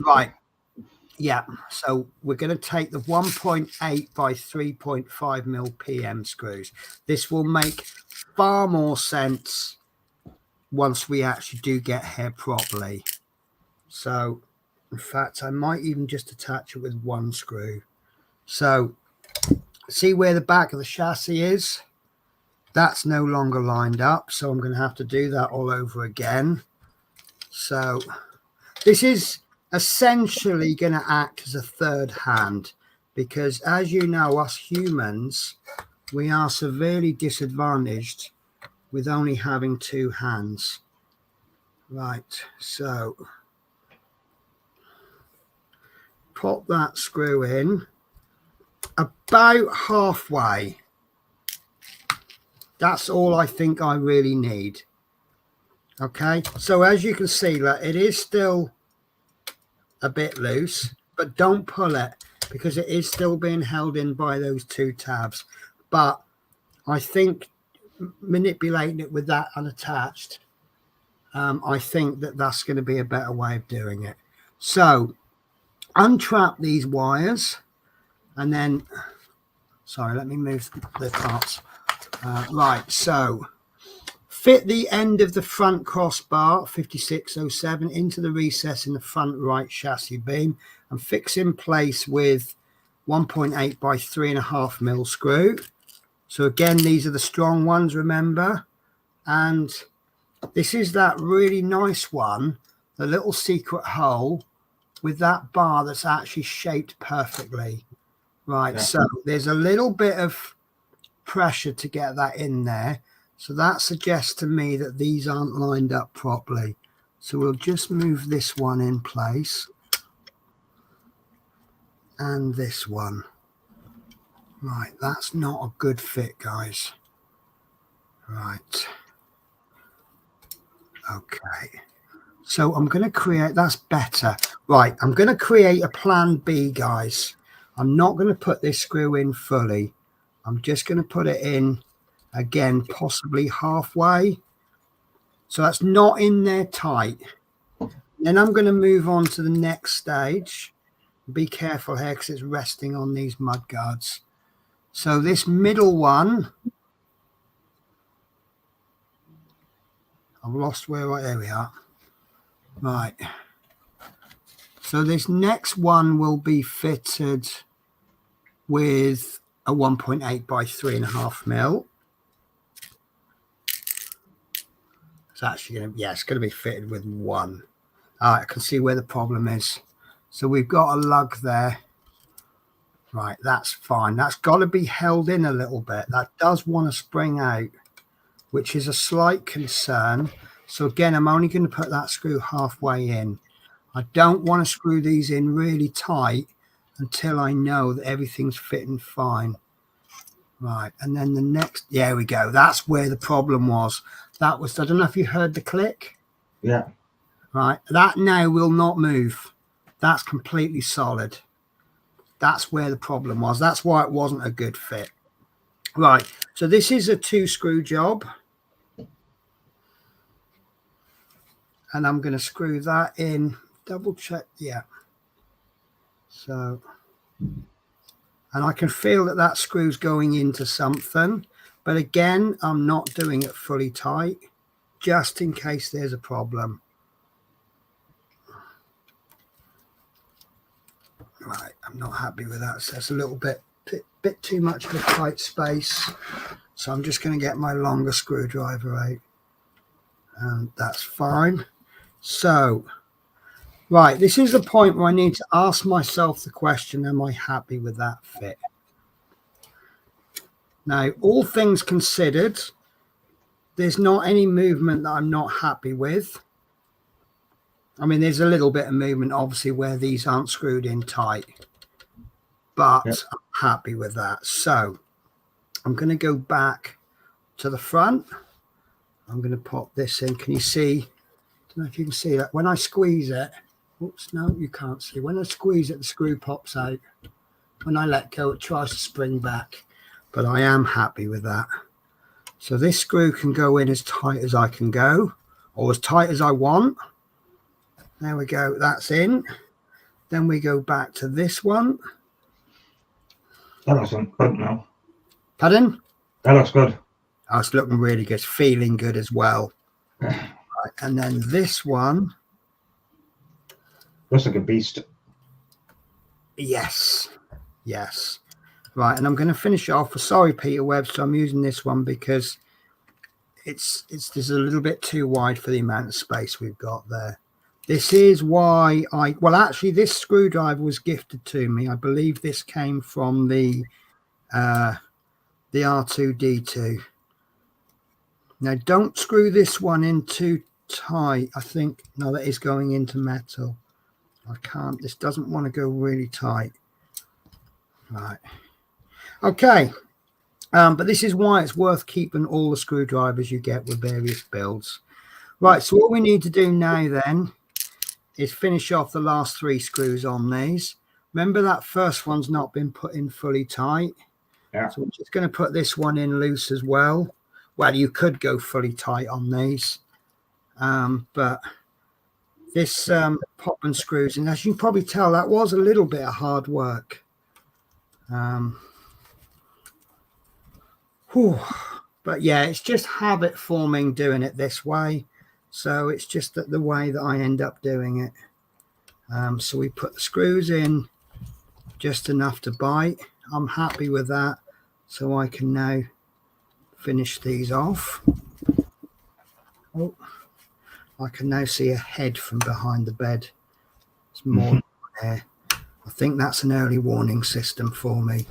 Right. Yeah. So we're going to take the 1.8 by 3.5 mil PM screws. This will make far more sense once we actually do get here properly. So in fact, I might even just attach it with 1 screw. So see where the back of the chassis is? That's no longer lined up, so I'm going to have to do that all over again. So this is essentially going to act as a third hand, because as you know, us humans, we are severely disadvantaged with only having 2 hands. Right, so pop that screw in about halfway. That's all I think I really need. Okay, so as you can see, like, it is still a bit loose, but don't pull it, because it is still being held in by those 2 tabs. But I think manipulating it with that unattached, I think that's going to be a better way of doing it. So untrap these wires, and then, sorry, let me move the parts. Right, so fit the end of the front crossbar 5607 into the recess in the front right chassis beam and fix in place with 1.8 by 3.5 mil screw. So again, these are the strong ones, remember, and this is that really nice one, the little secret hole with that bar that's actually shaped perfectly. Right, yeah. So there's a little bit of pressure to get that in there, so that suggests to me that these aren't lined up properly. So we'll just move this one in place and this one. Right, that's not a good fit, guys. Right, okay, so I'm going to create, that's better. Right, I'm going to create a plan B, guys. I'm not going to put this screw in fully. I'm just going to put it in again, possibly halfway. So that's not in there tight. Then I'm going to move on to the next stage. Be careful here because it's resting on these mud guards. So this middle one, I've lost where, right, there we are. Right. So this next one will be fitted with a 1.8 by 3.5 mil. It's actually going to, yeah, it's going to be fitted with 1. I can see where the problem is. So we've got a lug there. Right, that's fine. That's got to be held in a little bit. That does want to spring out, which is a slight concern. So again, I'm only going to put that screw halfway in. I don't want to screw these in really tight until I know that everything's fitting fine. Right, and then the next, there we go. That's where the problem was. That was, I don't know if you heard the click.
Yeah.
Right, that now will not move. That's completely solid. That's where the problem was. That's why it wasn't a good fit. Right, so this is a 2-screw job. And I'm going to screw that in. Double check, yeah. So, and I can feel that that screw's going into something. But again, I'm not doing it fully tight, just in case there's a problem. Right, I'm not happy with that. So that's a little bit too much of a tight space. So I'm just going to get my longer screwdriver out. And that's fine. So Right, this is the point where I need to ask myself the question, am I happy with that fit? Now, all things considered, there's not any movement that I'm not happy with. I mean, there's a little bit of movement, obviously, where these aren't screwed in tight, but
Yep.
I'm happy with that. So I'm going to go back to the front. I'm going to pop this in. Can you see? I don't know if you can see that. When I squeeze it, oops, no, you can't see. When I squeeze it, the screw pops out. When I let go, it tries to spring back, but I am happy with that. So this screw can go in as tight as I can go, or as tight as I want. There we go, that's in. Then we go back to this one.
That looks good now.
Pardon?
That looks good.
Oh, it's looking really good, it's feeling good as well. Right, and then this one.
Looks like a beast.
Yes, yes. Right, and I'm going to finish it off. Sorry, Peter Webster, I'm using this one because it's just a little bit too wide for the amount of space we've got there. This is why well, actually, this screwdriver was gifted to me. I believe this came from the R2D2. Now, don't screw this one in too tight. I think, no, that is going into metal. I can't, this doesn't want to go really tight. Right. Okay. But this is why it's worth keeping all the screwdrivers you get with various builds. Right, so what we need to do now then is finish off the last 3 screws on these. Remember that first one's not been put in fully tight.
Yeah.
So we're just going to put this one in loose as well. Well, you could go fully tight on these. But this pop and screws, and as you can probably tell, that was a little bit of hard work. But yeah, it's just habit forming doing it this way. So it's just that the way that I end up doing it. So we put the screws in just enough to bite. I'm happy with that. So I can now finish these off. Oh, I can now see a head from behind the bed. It's more there. I think that's an early warning system for me.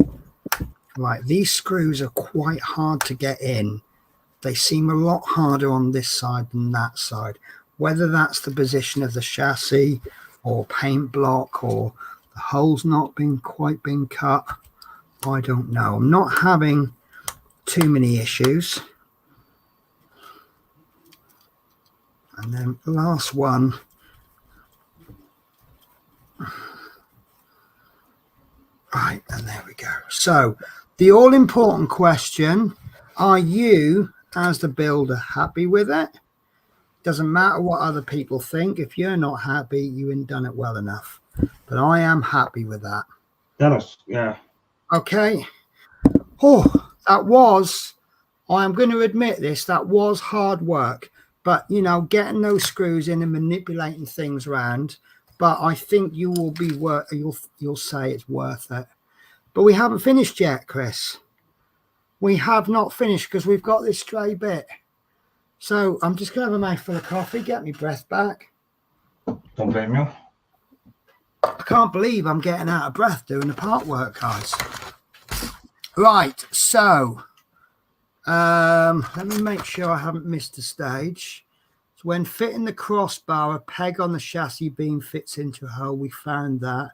Right, these screws are quite hard to get in. They seem a lot harder on this side than that side. Whether that's the position of the chassis or paint block or the holes not quite been cut, I don't know. I'm not having too many issues. And then the last one. Right, and there we go. So the all-important question, are you, as the builder, happy with it? Doesn't matter what other people think. If you're not happy, you ain't done it well enough. But I am happy with that.
That looks, yeah.
Okay. Oh, that was, I'm going to admit this, that was hard work. But, you know, getting those screws in and manipulating things around, but I think you will be worth, you'll say it's worth it. But we haven't finished yet, Chris. We have not finished because we've got this stray bit. So I'm just going to have a mouthful of coffee, get my breath back.
Don't blame you.
I can't believe I'm getting out of breath doing the part work, guys. Right, so let me make sure I haven't missed a stage. So when fitting the crossbar, a peg on the chassis beam fits into a hole. We found that.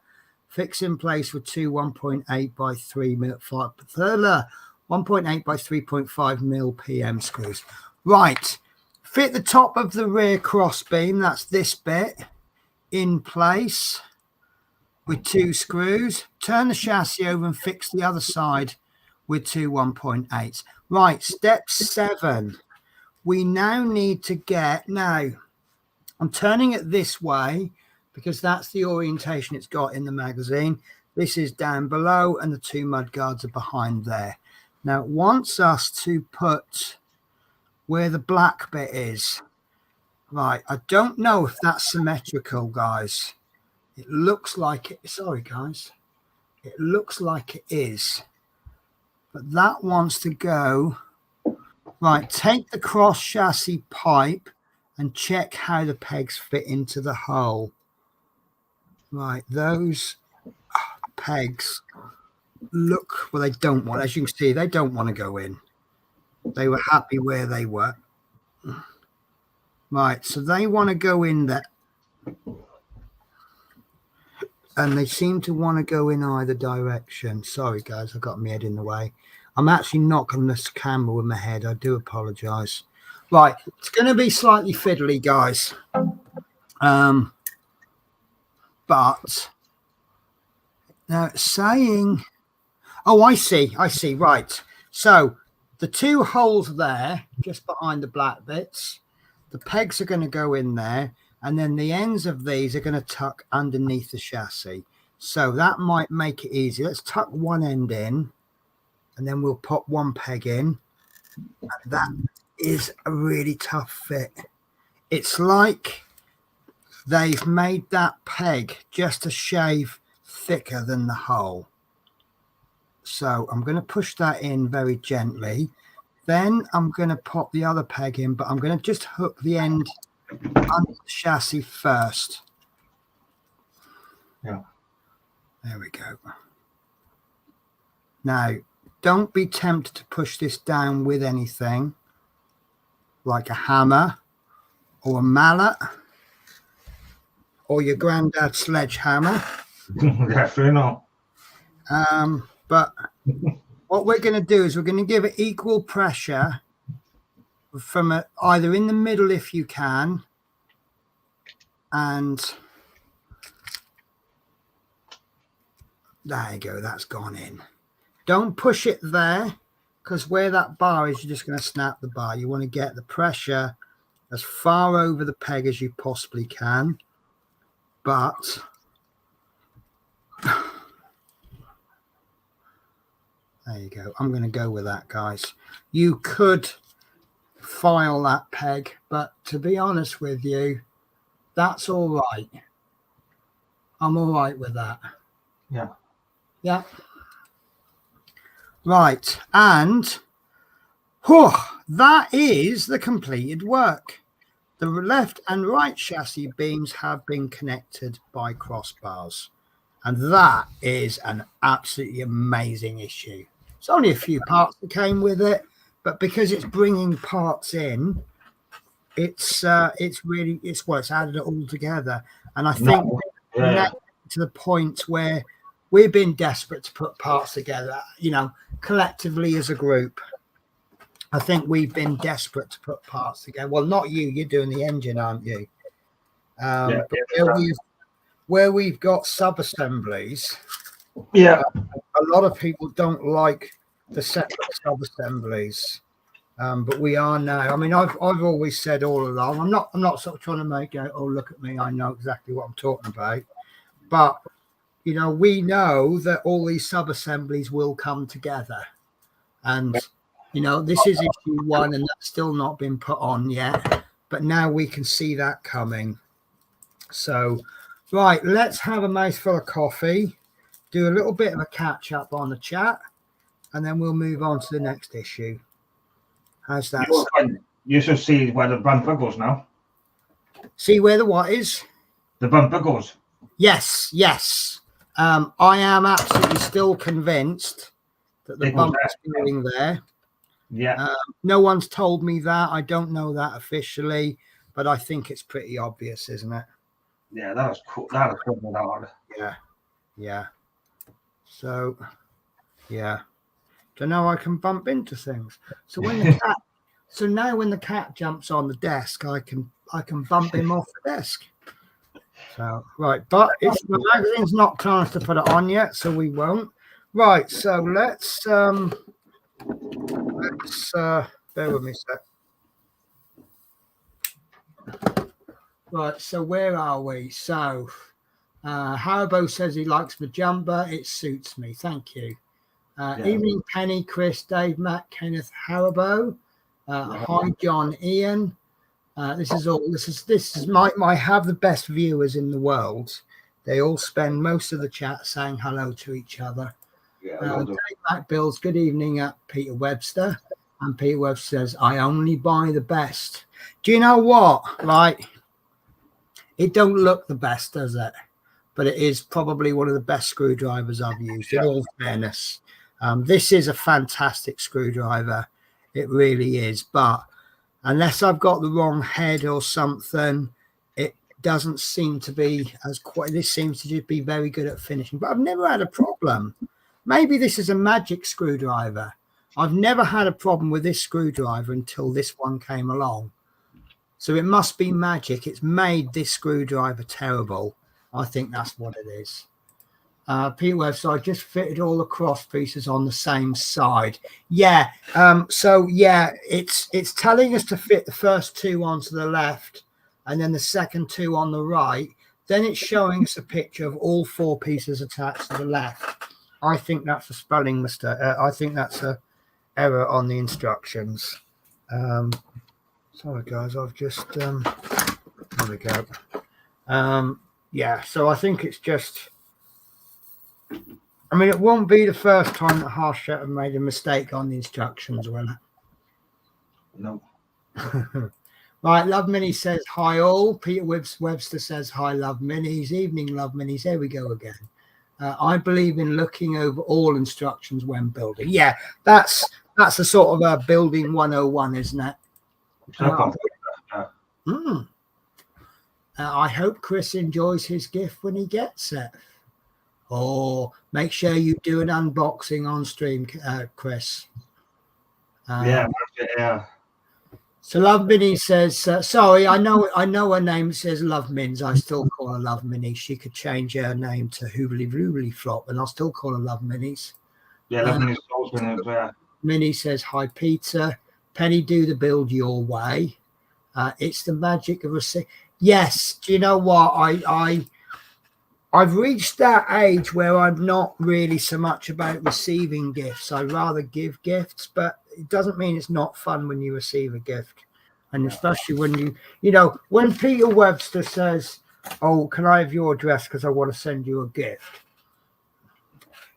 Fix in place with two 1.8 by 3 mil, 1.8 by 3.5 mil PM screws. Right, fit the top of the rear cross beam, that's this bit, in place with 2 screws. Turn the chassis over and fix the other side with 2 1.8s. Right, step 7. We now need to get, now I'm turning it this way because that's the orientation it's got in the magazine. This is down below and the 2 mud guards are behind there. Now it wants us to put where the black bit is. Right, I don't know if that's symmetrical, guys. It looks like it, sorry guys. It looks like it is. But that wants to go. Right, take the cross chassis pipe and check how the pegs fit into the hole. Right, those pegs look, well, they don't want, as you can see, they don't want to go in. They were happy where they were. Right, so they want to go in there. And they seem to want to go in either direction. Sorry, guys, I got my head in the way. I'm actually knocking this camera with my head. I do apologize. Right, it's going to be slightly fiddly, guys. But now it's saying, oh, I see. Right. So the two holes there, just behind the black bits, the pegs are going to go in there. And then the ends of these are going to tuck underneath the chassis. So that might make it easy. Let's tuck one end in, and then we'll pop one peg in. That is a really tough fit. It's like they've made that peg just a shave thicker than the hole. So I'm going to push that in very gently. Then I'm going to pop the other peg in, but I'm going to just hook the end under the chassis first.
Yeah.
There we go. Now, don't be tempted to push this down with anything like a hammer or a mallet or your granddad's sledgehammer.
Definitely not.
But what we're going to do is we're going to give it equal pressure from either in the middle if you can, and there you go, that's gone in. Don't push it there, because where that bar is, you're just going to snap the bar. You want to get the pressure as far over the peg as you possibly can, but there you go. I'm going to go with that, guys. You could file that peg, but to be honest with you, that's all right. I'm all right with that. Yeah. Right, and that is the completed work. The left and right chassis beams have been connected by crossbars, and that is an absolutely amazing issue. It's only a few parts that came with it, but because it's bringing parts in, it's added it all together. And I think now to the point where we've been desperate to put parts together, collectively as a group. I think we've been desperate to put parts together. Well, not you. You're doing the engine, aren't you? But where we've got sub-assemblies, a lot of people don't like the separate sub-assemblies. But we are now. I mean, I've always said all along. I'm not sort of trying to make it. Oh, look at me! I know exactly what I'm talking about. But we know that all these sub-assemblies will come together, and this is issue 1, and that's still not been put on yet. But now we can see that coming. So, right, let's have a mouthful of coffee, do a little bit of a catch up on the chat, and then we'll move on to the next issue. How's that?
You should see where the bumper goes now.
See where the what is?
The bumper goes.
Yes. I am absolutely still convinced that the bumper's going there.
Yeah.
No one's told me that. I don't know that officially, but I think it's pretty obvious, isn't it?
Yeah, that was cool. That was cool.
Yeah. So, yeah. So now I can bump into things. So when the cat, now when the cat jumps on the desk, I can bump him off the desk. So right, but the magazine's not telling us to put it on yet, so we won't. Right, so let's bear with me a sec. Right, so where are we? So Haribo says he likes the jumper. It suits me. Thank you. Evening, Penny, Chris, Dave, Matt, Kenneth, Haribo. Hi, John, Ian. This is might have the best viewers in the world. They all spend most of the chat saying hello to each other. Dave, Matt, Bills, good evening at Peter Webster. And Peter Webster says, I only buy the best. Do you know what? Like, it don't look the best, does it? but it is probably one of the best screwdrivers I've used, in all fairness. This is a fantastic screwdriver. It really is. But unless I've got the wrong head or something, it doesn't seem to be as quite. This seems to just be very good at finishing. But I've never had a problem. Maybe this is a magic screwdriver. I've never had a problem with this screwdriver until this one came along. So it must be magic. It's made this screwdriver terrible. I think that's what it is. Pete Webb, so I just fitted all the cross pieces on the same side. Yeah. So yeah, it's telling us to fit the first two onto the left and then the second two on the right. Then it's showing us a picture of all four pieces attached to the left. I think that's a spelling mistake. I think that's a error on the instructions. Sorry guys, I've just there we go. Yeah, so I think it's just, I mean, it won't be the first time that Harshett have made a mistake on the instructions, will it?
No.
Right, Love Minnie says hi all. Peter Webster says hi, Love Minis. Evening, Love Minis. There we go again. I believe in looking over all instructions when building. Yeah, that's a sort of a building 101, isn't it? I hope Chris enjoys his gift when he gets it. Or make sure you do an unboxing on stream, Chris.
Yeah.
So Love Minnie says, sorry, I know her name says Love Mins. I still call her Love Minnie. She could change her name to Hoobly Roobly Flop, and I'll still call her Love Minis.
Yeah, Love Minis always been there.
Minnie says, hi, Peter. Penny, do the build your way. It's the magic of a... Yes, do you know what? I've reached that age where I'm not really so much about receiving gifts. I rather give gifts, but it doesn't mean it's not fun when you receive a gift. And especially when when Peter Webster says, oh, can I have your address because I want to send you a gift?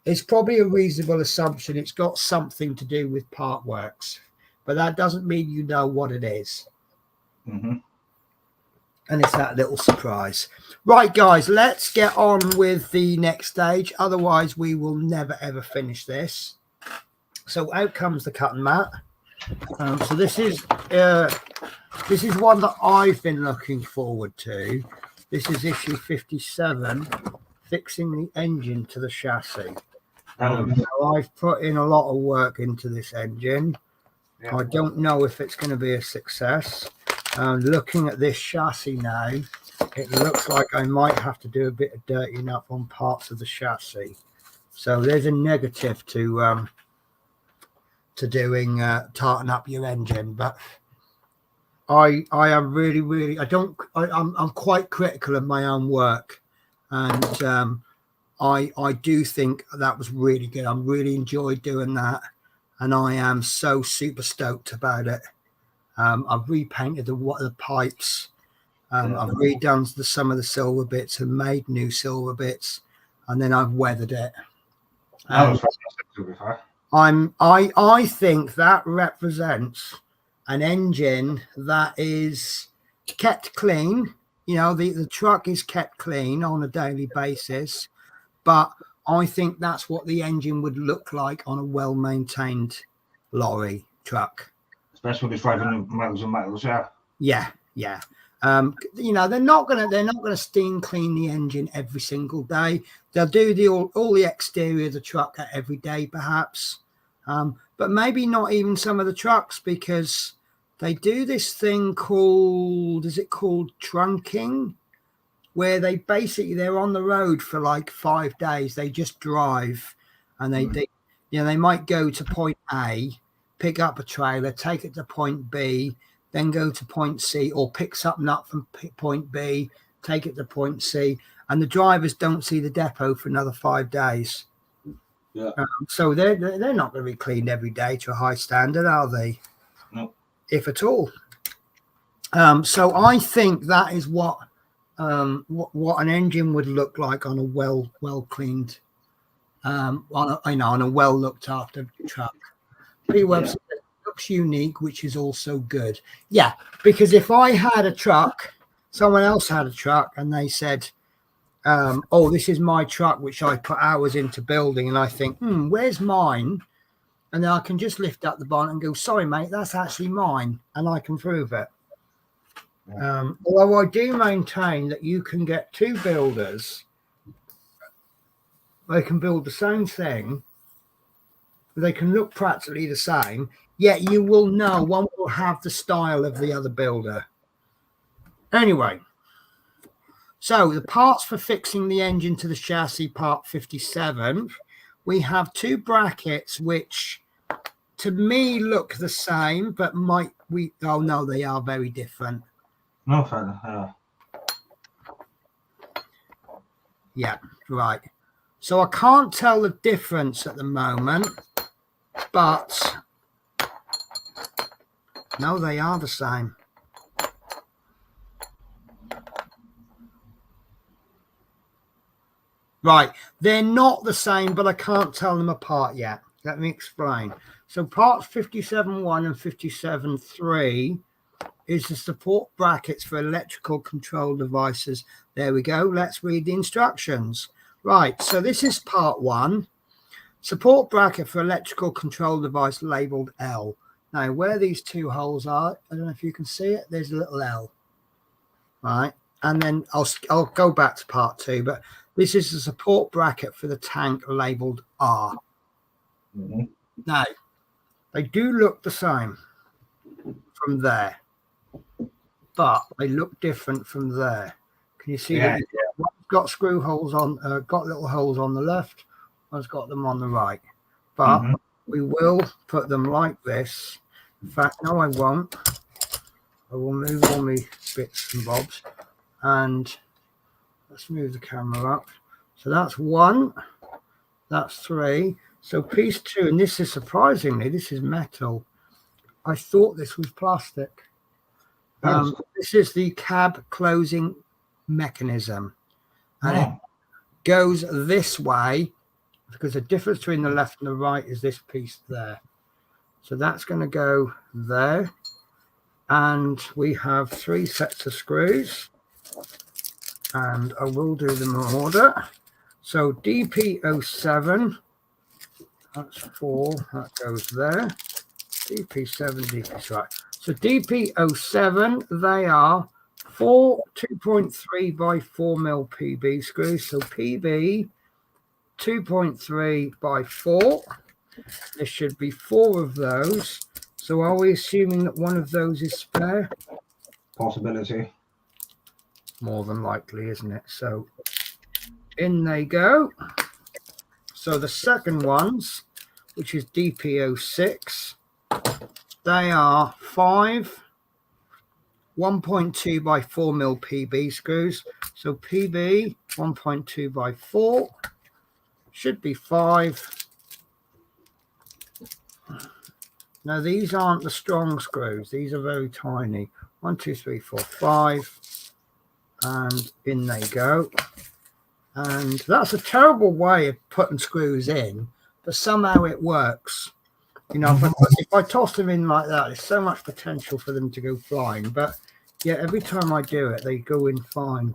It's probably a reasonable assumption it's got something to do with part works, but that doesn't mean you know what it is.
Mm-hmm.
And it's that little surprise. Right, guys, let's get on with the next stage. Otherwise, we will never, ever finish this. So out comes the cutting mat. So this is one that I've been looking forward to. This is issue 57, fixing the engine to the chassis. I've put in a lot of work into this engine. I don't know if it's going to be a success. Looking at this chassis now, it looks like I might have to do a bit of dirtying up on parts of the chassis. So there's a negative to doing tarting up your engine. But I am really I'm quite critical of my own work, and I do think that was really good. I really enjoyed doing that, and I am so super stoked about it. I've repainted the pipes. I've redone some of the silver bits and made new silver bits, and then I've weathered it.
That was fantastic to be fair.
I think that represents an engine that is kept clean. You know, the truck is kept clean on a daily basis, but I think that's what the engine would look like on a well-maintained lorry truck.
Especially with driving metals and metals, yeah.
Yeah. They're not gonna steam clean the engine every single day. They'll do all the exterior of the truck every day, perhaps, but maybe not even some of the trucks, because they do this thing called trunking, where they're on the road for like 5 days. They just drive, and they might go to point A, pick up a trailer, take it to point B, then go to point C, or pick something up from point B, take it to point C, and the drivers don't see the depot for another 5 days.
Yeah.
So they're not going to be cleaned every day to a high standard, are they?
No. If
at all. So I think that is what an engine would look like on a well cleaned, on a well looked after truck. Pretty well. Yeah. Looks unique, which is also good. Yeah, because if I had a truck, someone else had a truck, and they said, oh, this is my truck, which I put hours into building, and I think, where's mine? And then I can just lift up the bonnet and go, sorry, mate, that's actually mine, and I can prove it. Yeah. Although I do maintain that you can get two builders, they can build the same thing, they can look practically the same, yet you will know one will have the style of the other builder. Anyway, so the parts for fixing the engine to the chassis, part 57, we have two brackets which to me look the same, but oh no, they are very different.
No, fair enough.
Yeah, right. So I can't tell the difference at the moment, but no, they are the same. Right, they're not the same, but I can't tell them apart yet. Let me explain. So parts 57.1 and 57.3 is the support brackets for electrical control devices. There we go. Let's read the instructions. Right, so this is part 1. Support bracket for electrical control device labeled L. Now, where these two holes are, I don't know if you can see it, there's a little L. Right, and then I'll go back to part 2, but this is the support bracket for the tank labeled R. Now, they do look the same from there, but they look different from there. Can you see that? One's got screw holes on, got little holes on the left, one's got them on the right. But we will put them like this. In fact, no, I won't. I will move all my bits and bobs, and let's move the camera up. So that's 1, that's 3. So piece 2, and this is surprisingly, this is metal. I thought this was plastic. This is the cab closing mechanism. And it goes this way because the difference between the left and the right is this piece there. So that's going to go there. And we have 3 sets of screws. And I will do them in order. So DP07, that's 4, that goes there. DP7, DP, right. So DP07, they are 4 2.3 by 4 mil PB screws. So PB 2.3 by 4. There should be 4 of those. So are we assuming that one of those is spare?
Possibility.
More than likely, isn't it? So in they go. So the second ones, which is DP06, they are 5 1.2 by 4 mil PB screws. So PB 1.2 by 4 should be 5. Now these aren't the strong screws, these are very tiny. 1 2 3 4 5, and in they go. And that's a terrible way of putting screws in, but somehow it works. You know, if I toss them in like that, there's so much potential for them to go flying. But yeah, every time I do it, they go in fine.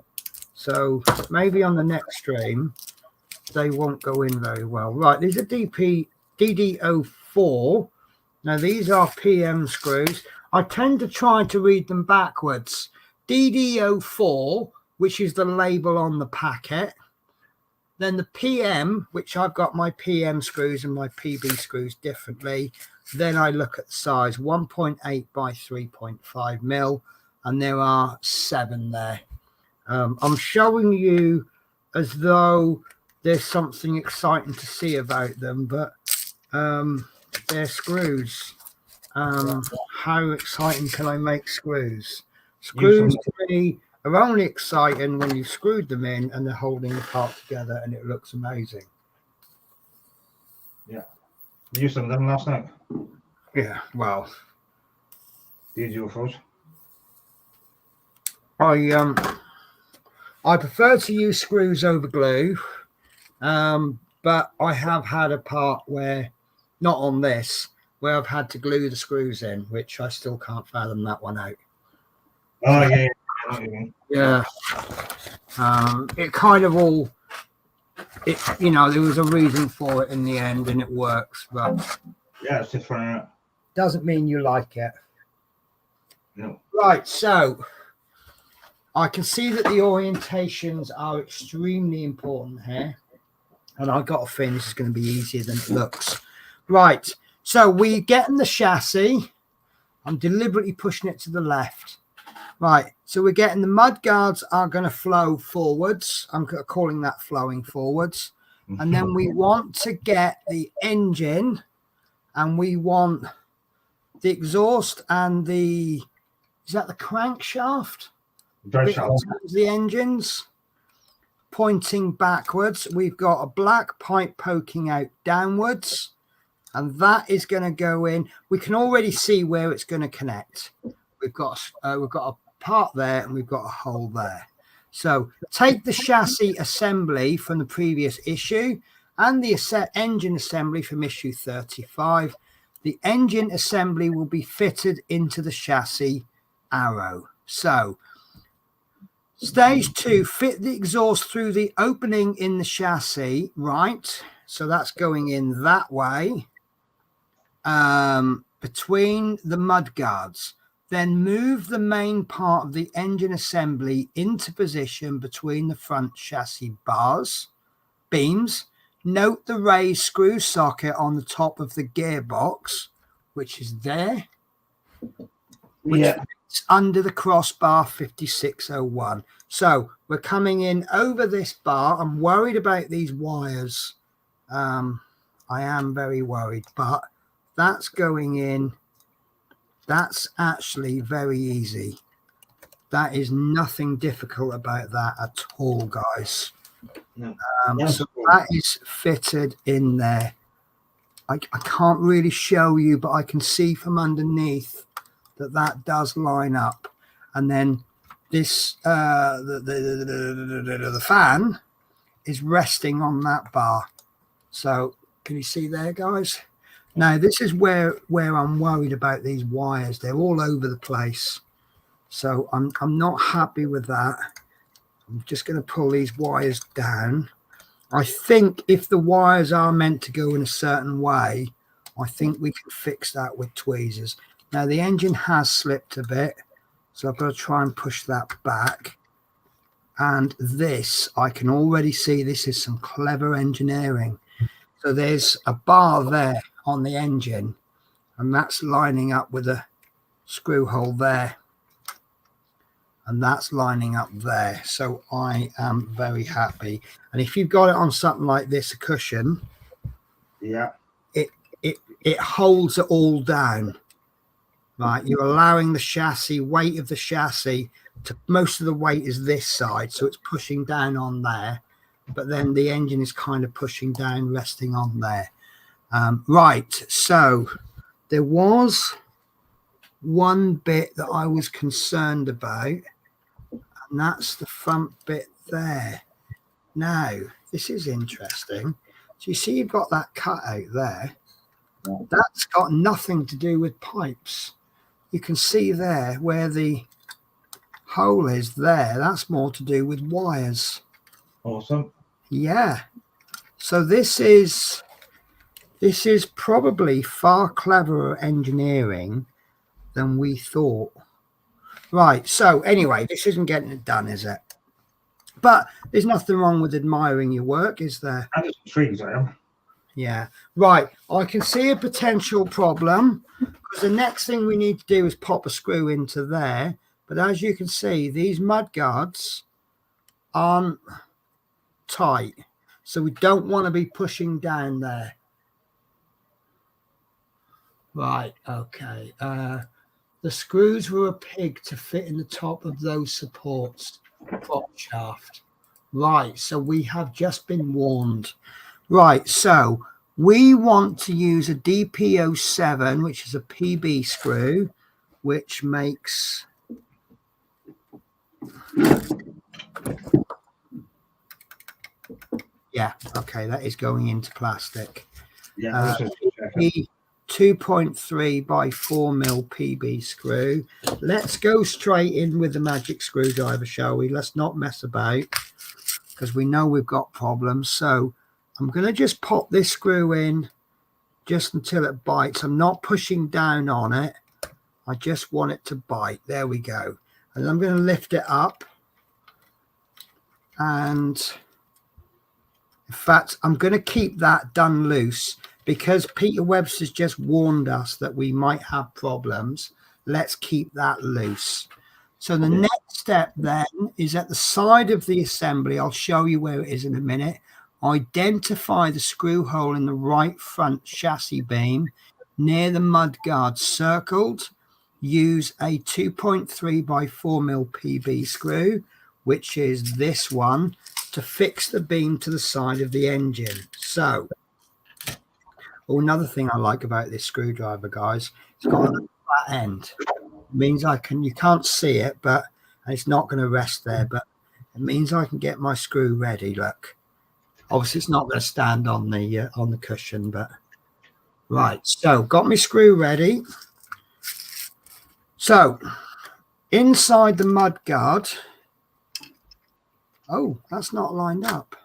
So maybe on the next stream, they won't go in very well. Right, these are DD04. Now, these are PM screws. I tend to try to read them backwards. DD04, which is the label on the packet. Then the PM, which I've got my PM screws and my PB screws differently. Then I look at the size, 1.8 by 3.5 mil, and there are 7 there. I'm showing you as though there's something exciting to see about them, but they're screws. How exciting can I make screws? Screws to me are only exciting when you've screwed them in and they're holding the part together and it looks amazing.
Yeah. You used them last night?
Yeah, well.
Did you first?
I prefer to use screws over glue, but I have had a part where, not on this, where I've had to glue the screws in, which I still can't fathom that one out.
Oh, yeah.
Yeah. It kind of all, you know, there was a reason for it in the end, and it works, but
yeah, it's different.
Doesn't mean you like it.
No.
Right, so I can see that the orientations are extremely important here, and I've got a feeling this is going to be easier than it looks. Right, so we get in the chassis. I'm deliberately pushing it to the left. Right, so we're getting the mud guards are going to flow forwards. I'm calling that flowing forwards. And then we want to get the engine, and we want the exhaust and the, is that the crankshaft? The engines pointing backwards. We've got a black pipe poking out downwards, and that is going to go in. We can already see where it's going to connect. We've got a part there, and we've got a hole there. So take the chassis assembly from the previous issue and the engine assembly from issue 35. The engine assembly will be fitted into the chassis arrow. So stage 2, fit the exhaust through the opening in the chassis, right? So that's going in that way, between the mud guards. Then move the main part of the engine assembly into position between the front chassis beams. Note the raised screw socket on the top of the gearbox, which is there, which fits under the crossbar 5601. So we're coming in over this bar. I'm worried about these wires. I am very worried, but that's going in. That's actually very easy. That is nothing difficult about that at all, guys.
No.
So that is fitted in there. I can't really show you, but I can see from underneath that does line up. And then this the fan is resting on that bar. So can you see there, guys? Now this is where I'm worried about these wires. They're all over the place. So I'm not happy with that. I'm just going to pull these wires down. I think if the wires are meant to go in a certain way, I think we can fix that with tweezers. Now the engine has slipped a bit, so I've got to try and push that back. And this, I can already see this is some clever engineering. So there's a bar there on the engine, and that's lining up with a screw hole there. And that's lining up there. So I am very happy. And if you've got it on something like this, a cushion, it holds it all down. Right, you're allowing the chassis, weight of the chassis, to most of the weight is this side, so it's pushing down on there, but then the engine is kind of pushing down, resting on there. Right, so there was one bit that I was concerned about, and that's the front bit there. Now, this is interesting. So you see you've got that cutout there. That's got nothing to do with pipes. You can see there where the hole is there. That's more to do with wires.
Awesome.
Yeah. So this is probably far cleverer engineering than we thought. Right. So anyway, this isn't getting it done, is it? But there's nothing wrong with admiring your work, is there?
I'm just intrigued, I am.
Yeah. Right. I can see a potential problem, because the next thing we need to do is pop a screw into there. But as you can see, these mud guards aren't tight. So we don't want to be pushing down there. Right. Okay. The screws were a pig to fit in the top of those supports. Prop shaft. Right. So we have just been warned. Right. So we want to use a DP07, which is a PB screw, which makes... Yeah, okay, that is going into plastic.
Yeah.
2.3 by 4 mil PB screw. Let's go straight in with the magic screwdriver, shall we? Let's not mess about, because we know we've got problems. So I'm going to just pop this screw in just until it bites. I'm not pushing down on it. I just want it to bite. There we go. And I'm going to lift it up. And in fact, I'm going to keep that done loose because Peter Webster's just warned us that we might have problems. Let's keep that loose. So the next step then is at the side of the assembly. I'll show you where it is in a minute. Identify the screw hole in the right front chassis beam near the mud guard circled. Use a 2.3 by 4 mil PB screw, which is this one, to fix the beam to the side of the engine. So, another thing I like about this screwdriver, guys, it's got a flat end. It means you can't see it, but it's not going to rest there, but it means I can get my screw ready. Look, obviously it's not going to stand on the cushion, but right. So got my screw ready. So inside the mud guard, oh, that's not lined up.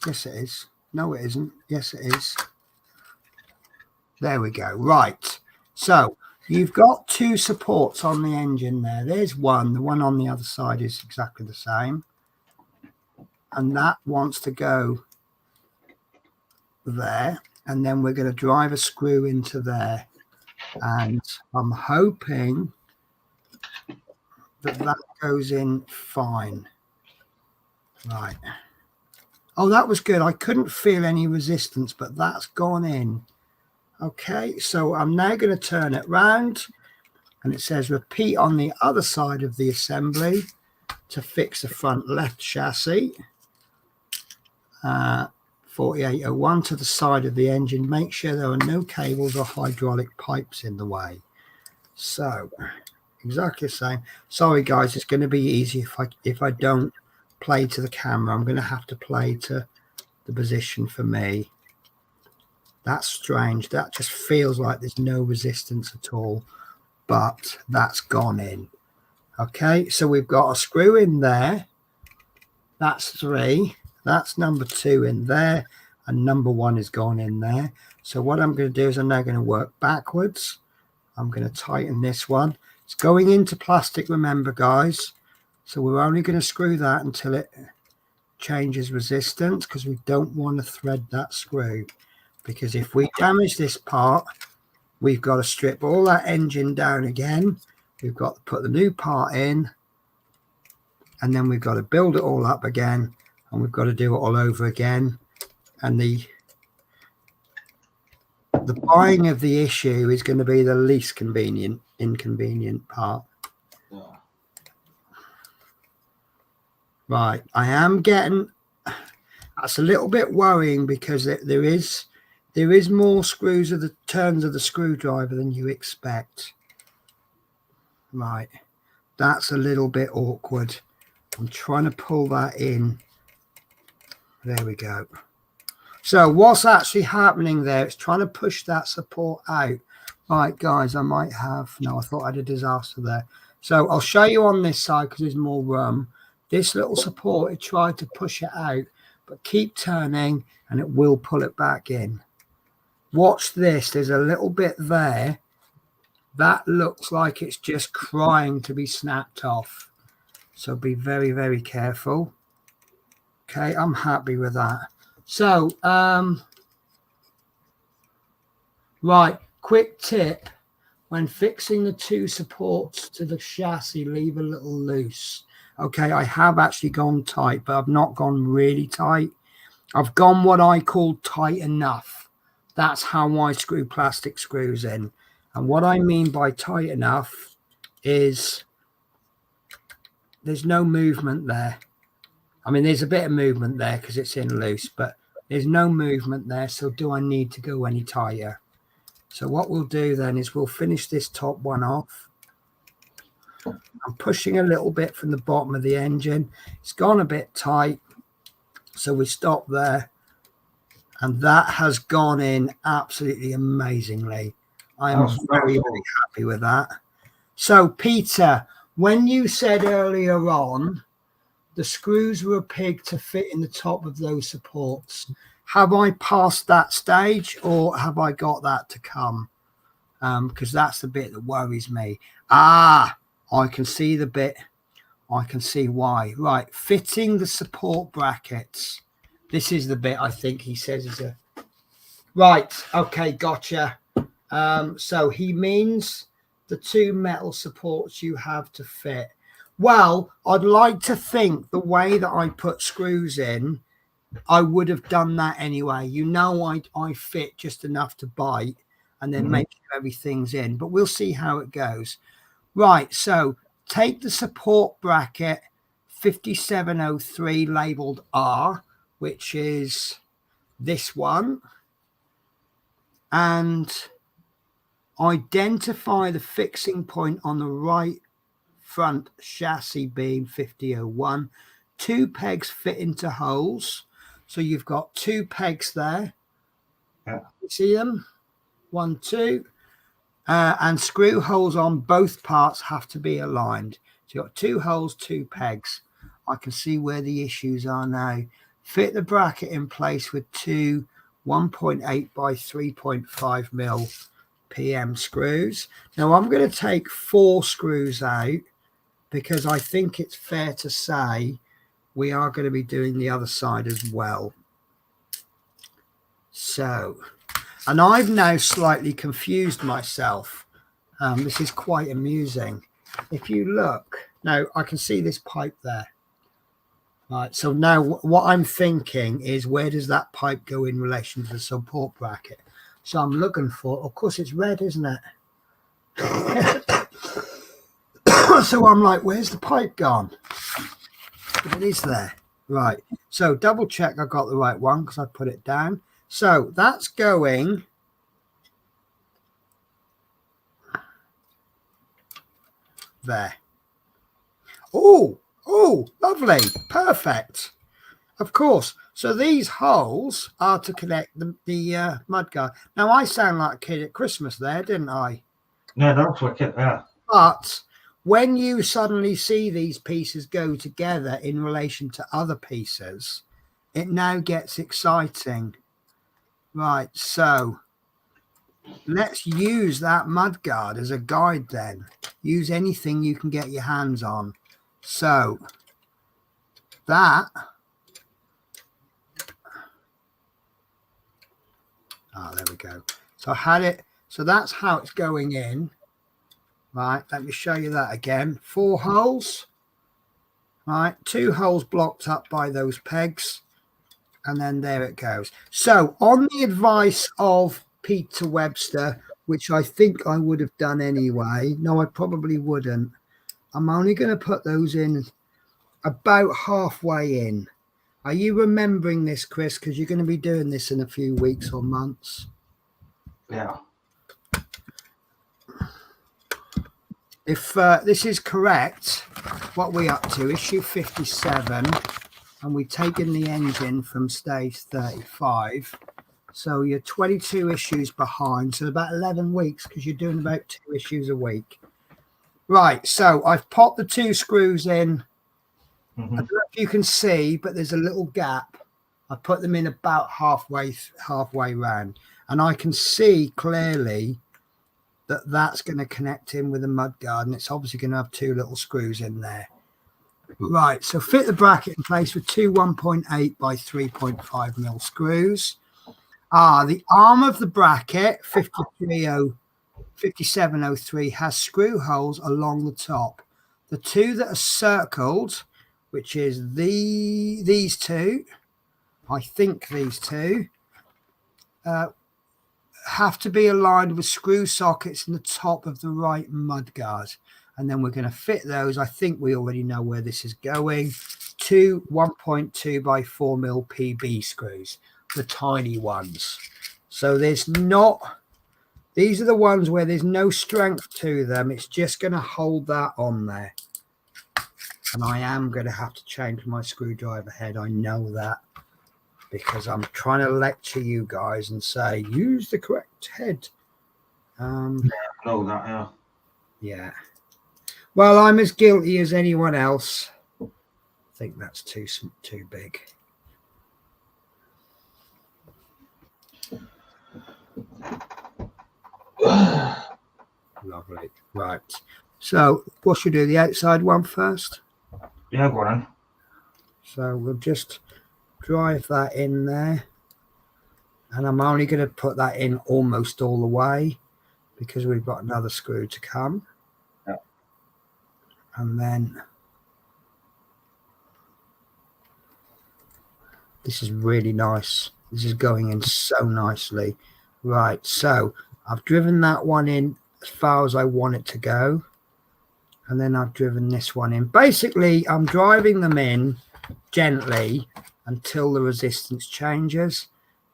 Yes, it is. No, it isn't. Yes, it is. There we go. Right. So you've got two supports on the engine there. There's one. The one on the other side is exactly the same. And that wants to go there. And then we're going to drive a screw into there. And I'm hoping that goes in fine. Right. Oh, that was good. I couldn't feel any resistance, but that's gone in. Okay, so I'm now going to turn it round, and it says repeat on the other side of the assembly to fix the front left chassis. 4801 to the side of the engine. Make sure there are no cables or hydraulic pipes in the way. So exactly the same. Sorry guys, it's going to be easy if I don't play to the camera. I'm going to have to play to the position for me. That's strange. That just feels like there's no resistance at all, but that's gone in. Okay, so we've got a screw in there. That's 3. That's number 2 in there, and number 1 is gone in there. So what I'm going to do is I'm now going to work backwards. I'm going to tighten this one. It's going into plastic, remember guys. So we're only going to screw that until it changes resistance, because we don't want to thread that screw. Because if we damage this part, we've got to strip all that engine down again. We've got to put the new part in, and then we've got to build it all up again, and we've got to do it all over again. And the buying of the issue is going to be the least inconvenient part. Yeah. Right, I am getting, that's a little bit worrying, because there is more screws of the turns of the screwdriver than you expect. Right, that's a little bit awkward. I'm trying to pull that in. There we go. So what's actually happening there? It's trying to push that support out. Right, guys, I might have, no, I thought I had a disaster there. So I'll show you on this side because there's more room. This little support, it tried to push it out, but keep turning and it will pull it back in. Watch this. There's a little bit there. That looks like it's just crying to be snapped off. So be very, very careful. Okay, I'm happy with that. So, right, quick tip. When fixing the 2 supports to the chassis, leave a little loose. Okay, I have actually gone tight, but I've not gone really tight. I've gone what I call tight enough. That's how I screw plastic screws in. And what I mean by tight enough is there's no movement there. I mean, there's a bit of movement there because it's in loose, but there's no movement there. So do I need to go any tighter? So what we'll do then is we'll finish this top one off. I'm pushing a little bit from the bottom of the engine. It's gone a bit tight. So we stop there And that has gone in absolutely amazingly. I am very, very happy with that. So, Peter, when you said earlier on the screws were a pig to fit in the top of those supports, have I passed that stage or have I got that to come? Because that's the bit that worries me. I can see the bit. I can see why. Right, fitting the support brackets. This is the bit I think he says is a... Right, okay, gotcha. So he means the two metal supports you have to fit. Well, I'd like to think the way that I put screws in, I would have done that anyway. You know, I fit just enough to bite and then make sure everything's in. But we'll see how it goes. Right, so take the support bracket 5703 labeled R, which is this one, and identify the fixing point on the right front chassis beam 5001. 2 pegs fit into holes. So you've got 2 pegs there.
Yeah.
You see them? 1, 2. And screw holes on both parts have to be aligned. So you've got 2 holes, 2 pegs. I can see where the issues are now. Fit the bracket in place with 2 1.8 by 3.5 mil PM screws. Now I'm going to take 4 screws out because I think it's fair to say we are going to be doing the other side as well. So, and I've now slightly confused myself. This is quite amusing. If you look, now I can see this pipe there. Right, so now what I'm thinking is, where does that pipe go in relation to the support bracket? So I'm looking for, of course it's red, isn't it? So I'm like, where's the pipe gone? But it is there. Right, so double check I got the right one because I put it down. So that's going there. Oh, lovely. Perfect. Of course. So these holes are to connect the mudguard. Now, I sound like a kid at Christmas there, didn't I?
Yeah, that's wicked, yeah.
But when you suddenly see these pieces go together in relation to other pieces, it now gets exciting. Right, so let's use that mudguard as a guide then. Use anything you can get your hands on. So that, there we go. So I had it, so that's how it's going in. Right, let me show you that again. 4 holes. Right, 2 holes blocked up by those pegs. And then there it goes. So on the advice of Peter Webster, which I think I would have done anyway. No, I probably wouldn't. I'm only going to put those in about halfway in. Are you remembering this, Chris? Because you're going to be doing this in a few weeks or months.
Yeah.
If this is correct, what we're up to, issue 57, and we've taken the engine from stage 35. So you're 22 issues behind, so about 11 weeks because you're doing about 2 issues a week. Right, so I've popped the 2 screws in. I don't know if you can see, but there's a little gap. I put them in about halfway round, and I can see clearly that that's going to connect in with the mudguard, and it's obviously going to have 2 little screws in there. Right, so fit the bracket in place with 2 1.8 by 3.5 mil screws. The arm of the bracket 5703 has screw holes along the top. The 2 that are circled, which is these 2, I think these 2, have to be aligned with screw sockets in the top of the right mudguard. And then we're going to fit those. I think we already know where this is going. 2 1.2 by 4 mil PB screws, the tiny ones. So there's not, these are the ones where there's no strength to them. It's just going to hold that on there. And I am going to have to change my screwdriver head. I know that. because I'm trying to lecture you guys and say use the correct head.
Yeah, I know that. Yeah.
Yeah. Well, I'm as guilty as anyone else. I think that's too big. Lovely. Right. So what should we do? The outside one first?
Yeah, go on.
So we'll just drive that in there. And I'm only going to put that in almost all the way because we've got another screw to come.
Yeah.
And then this is really nice. This is going in so nicely. Right. So I've driven that one in as far as I want it to go. And then I've driven this one in. Basically, I'm driving them in gently until the resistance changes.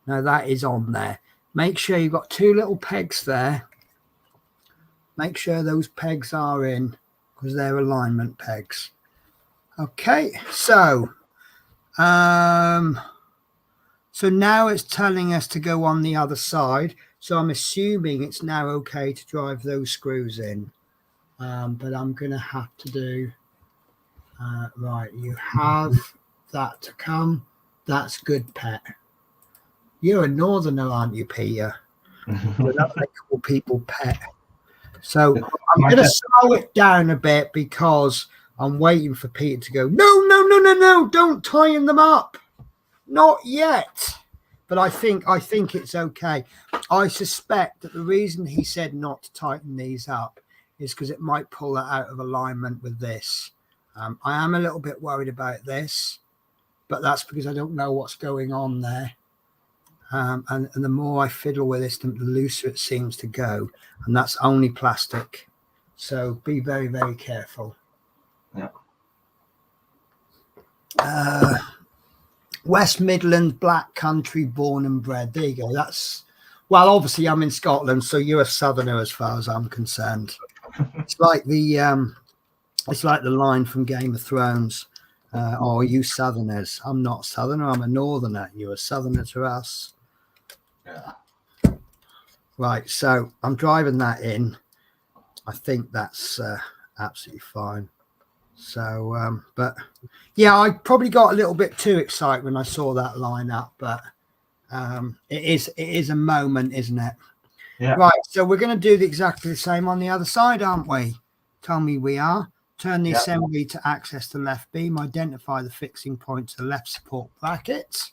Now that is on there. Make sure you've got two little pegs there. Make sure those pegs are in because they're alignment pegs. Okay, so now it's telling us to go on the other side. So I'm assuming it's now okay to drive those screws in. But I'm going to have to do, right, you have that to come. That's good, Pet. You're a northerner, aren't you, Peter? But that's like call people Pet. So I'm going to slow it down a bit because I'm waiting for Peter to go, no, don't tighten them up. Not yet. But I think it's okay. I suspect that the reason he said not to tighten these up is because it might pull that out of alignment with this. I am a little bit worried about this, but that's because I don't know what's going on there. And the more I fiddle with this, the looser it seems to go. And that's only plastic. So be very, very careful.
Yeah.
West Midlands, Black Country, born and bred. There you go. That's, well, obviously I'm in Scotland, so you're a southerner as far as I'm concerned. It's like the line from Game of Thrones. Oh, you southerners. I'm not southerner, I'm a northerner. You're a southerner to us.
Yeah.
Right, so I'm driving that in. I think that's absolutely fine. So, but yeah, I probably got a little bit too excited when I saw that line up, but it is a moment, isn't it?
Yeah.
Right, so we're going to do exactly the same on the other side, aren't we? Tell me we are. Turn the assembly to access the left beam. Identify the fixing point to the left support bracket.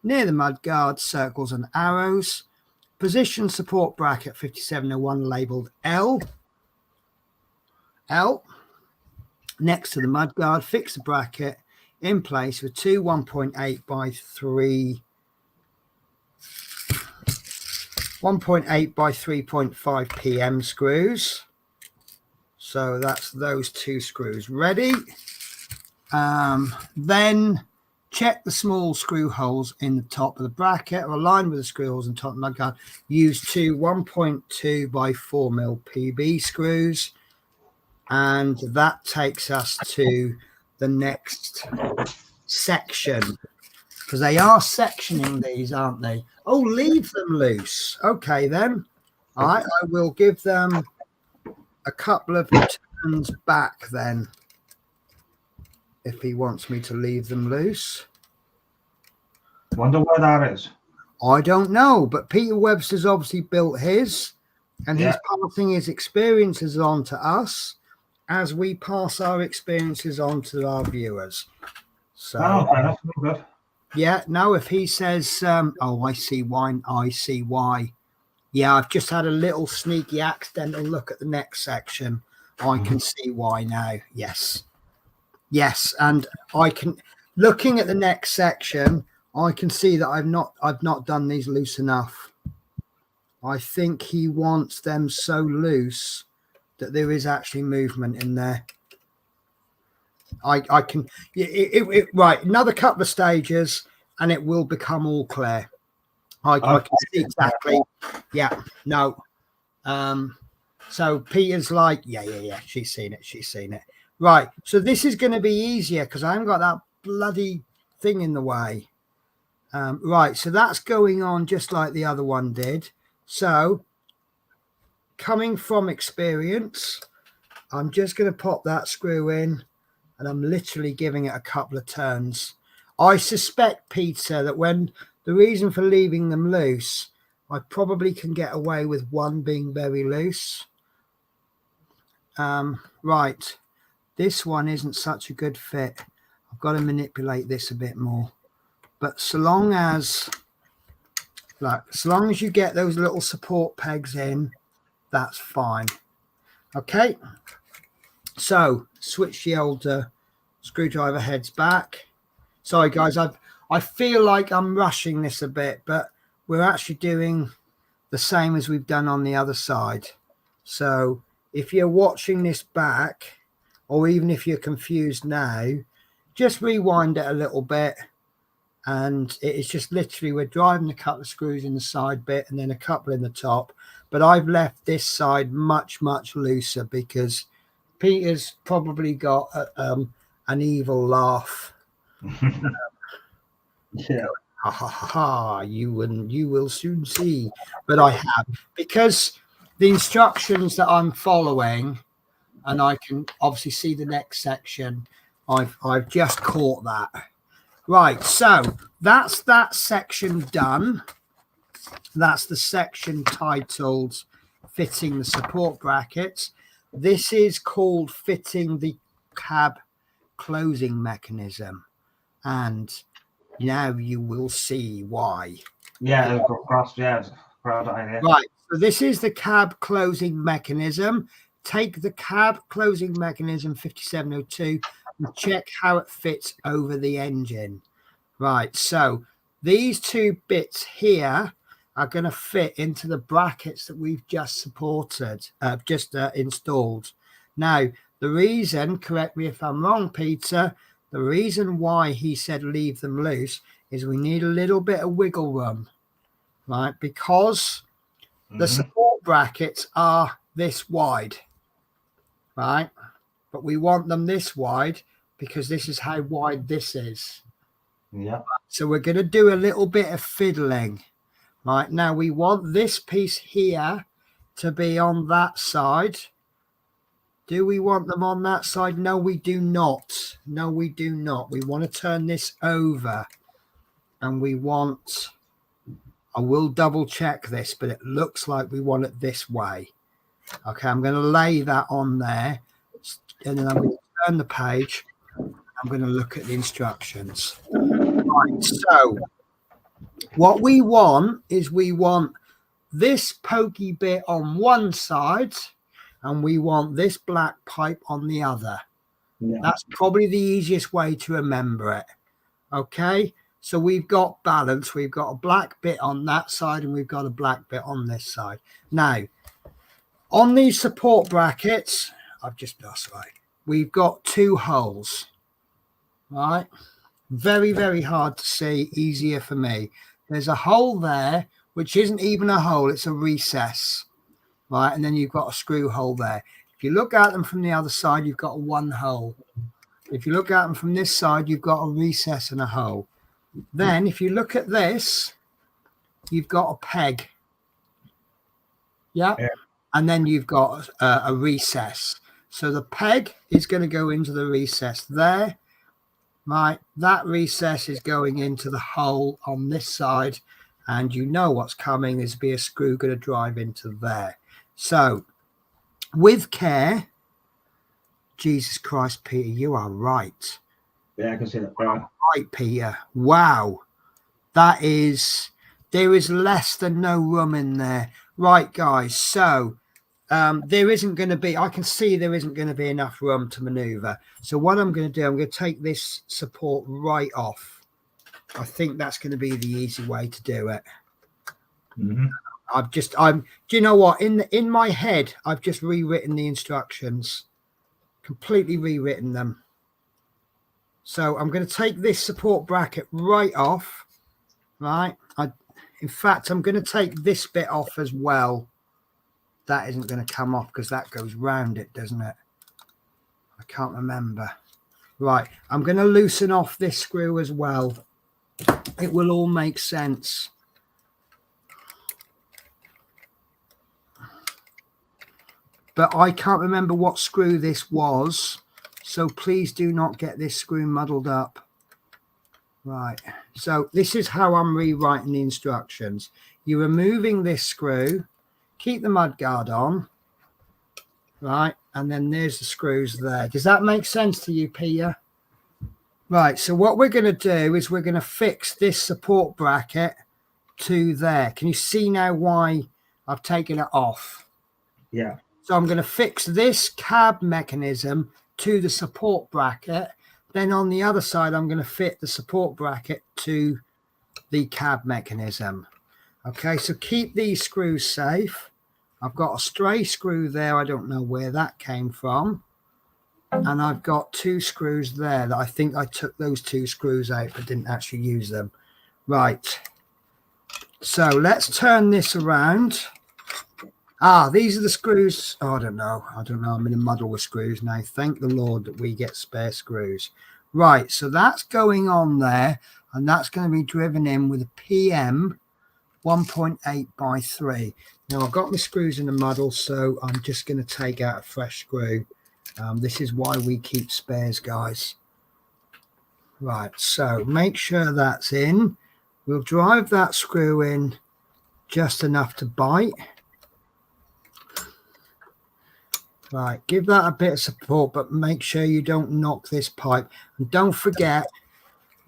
Near the mudguard, circles and arrows. Position support bracket 5701 labeled L. L. Next to the mudguard, fix the bracket in place with two 1.8 by 3.5 PM screws. So that's those two screws ready. Then check the small screw holes in the top of the bracket, align with the screw holes in the top of the mudguard. Use two 1.2 by 4 mil PB screws. And that takes us to the next section, because they are sectioning these, aren't they? Oh, leave them loose. Okay, then. All right, I will give them a couple of turns back then, if he wants me to leave them loose.
Wonder where that is.
I don't know, but Peter Webster's obviously built his, and he's passing his experiences on to us as we pass our experiences on to our viewers. So,
that's good.
Yeah, no, if he says, oh, I see why. Yeah, I've just had a little sneaky accidental look at the next section. I can see why now. Yes, and I can, looking at the next section, I can see that I've not done these loose enough. I think he wants them so loose that there is actually movement in there. I can, right, another couple of stages and it will become all clear. I can see exactly. Yeah, no. So Peter's like, yeah, she's seen it. Right, so this is going to be easier because I haven't got that bloody thing in the way. Right, so that's going on just like the other one did. So coming from experience, I'm just going to pop that screw in, and I'm literally giving it a couple of turns. I suspect, Peter, that when the reason for leaving them loose, I probably can get away with one being very loose. Right, this one isn't such a good fit. I've got to manipulate this a bit more. But so long as you get those little support pegs in, that's fine. Okay, so switch the old screwdriver heads back. Sorry guys, I feel like I'm rushing this a bit, but we're actually doing the same as we've done on the other side. So if you're watching this back, or even if you're confused now, just rewind it a little bit. And it's just literally we're driving a couple of screws in the side bit and then a couple in the top. But I've left this side much looser because Peter's probably got an evil laugh.
Yeah.
Ha ha ha ha! You will soon see. But I have, because the instructions that I'm following, and I can obviously see the next section. I've just caught that. Right, so that's that section done. That's the section titled fitting the support brackets. This is called fitting the cab closing mechanism, and now you will see why.
Yeah, cross, yeah, idea.
Right, so this is the cab closing mechanism. Take the cab closing mechanism 5702 and check how it fits over the engine. Right, so these two bits here are going to fit into the brackets that we've just supported, installed. Now, the reason, correct me if I'm wrong, Peter, the reason why he said leave them loose is we need a little bit of wiggle room, right? Because the support brackets are this wide, right? But we want them this wide because this is how wide this is.
Yeah.
So we're going to do a little bit of fiddling. Right, now we want this piece here to be on that side. Do we want them on that side? No, we do not. No, we do not. We want to turn this over. And we want, I will double check this, but it looks like we want it this way. Okay, I'm going to lay that on there. And then I'm going to turn the page. I'm going to look at the instructions. Right, so what we want is we want this pokey bit on one side and we want this black pipe on the other. Yeah. That's probably the easiest way to remember it. Okay, so we've got balance. We've got a black bit on that side and we've got a black bit on this side. Now, on these support brackets, we've got two holes. Right, very hard to see, easier for me. There's a hole there, which isn't even a hole, it's a recess, right? And then you've got a screw hole there. If you look at them from the other side, you've got one hole. If you look at them from this side, you've got a recess and a hole. Then if you look at this, you've got a peg. Yeah. And then you've got a recess. So the peg is going to go into the recess there. Right, that recess is going into the hole on this side, and you know what's coming. There's be a screw going to drive into there. So, with care, Jesus Christ, Peter, you are right.
Yeah, I can see that.
Right, Peter. Wow, there is less than no room in there. Right, guys. So. There isn't going to be, I can see there isn't going to be enough room to maneuver. So what I'm going to do, I'm going to take this support right off. I think that's going to be the easy way to do it. Do you know what? In my head, I've just rewritten the instructions, completely rewritten them. So I'm going to take this support bracket right off. Right. In fact, I'm going to take this bit off as well. That isn't going to come off because that goes round it, doesn't it? I can't remember. Right, I'm going to loosen off this screw as well. it will all make sense. But I can't remember what screw this was, so please do not get this screw muddled up. Right, so this is how I'm rewriting the instructions. You're removing this screw, keep the mudguard on, right, and then there's the screws there. Does that make sense to you, Peter? Right, so what we're going to do is we're going to fix this support bracket to there. Can you see now why I've taken it off?
Yeah.
So I'm going to fix this cab mechanism to the support bracket. Then on the other side, I'm going to fit the support bracket to the cab mechanism. Okay, so keep these screws safe. I've got a stray screw there. I don't know where that came from. And I've got 2 screws there that I think I took those 2 screws out but didn't actually use them. Right. So let's turn this around. Ah, these are the screws. Oh, I don't know. I'm in a muddle with screws now. Thank the Lord that we get spare screws. Right, so that's going on there, and that's going to be driven in with a PM 1.8 by 3. Now, I've got my screws in a muddle, so I'm just going to take out a fresh screw. This is why we keep spares, guys. Right, so make sure that's in. We'll drive that screw in just enough to bite. Right, give that a bit of support, but make sure you don't knock this pipe. And don't forget,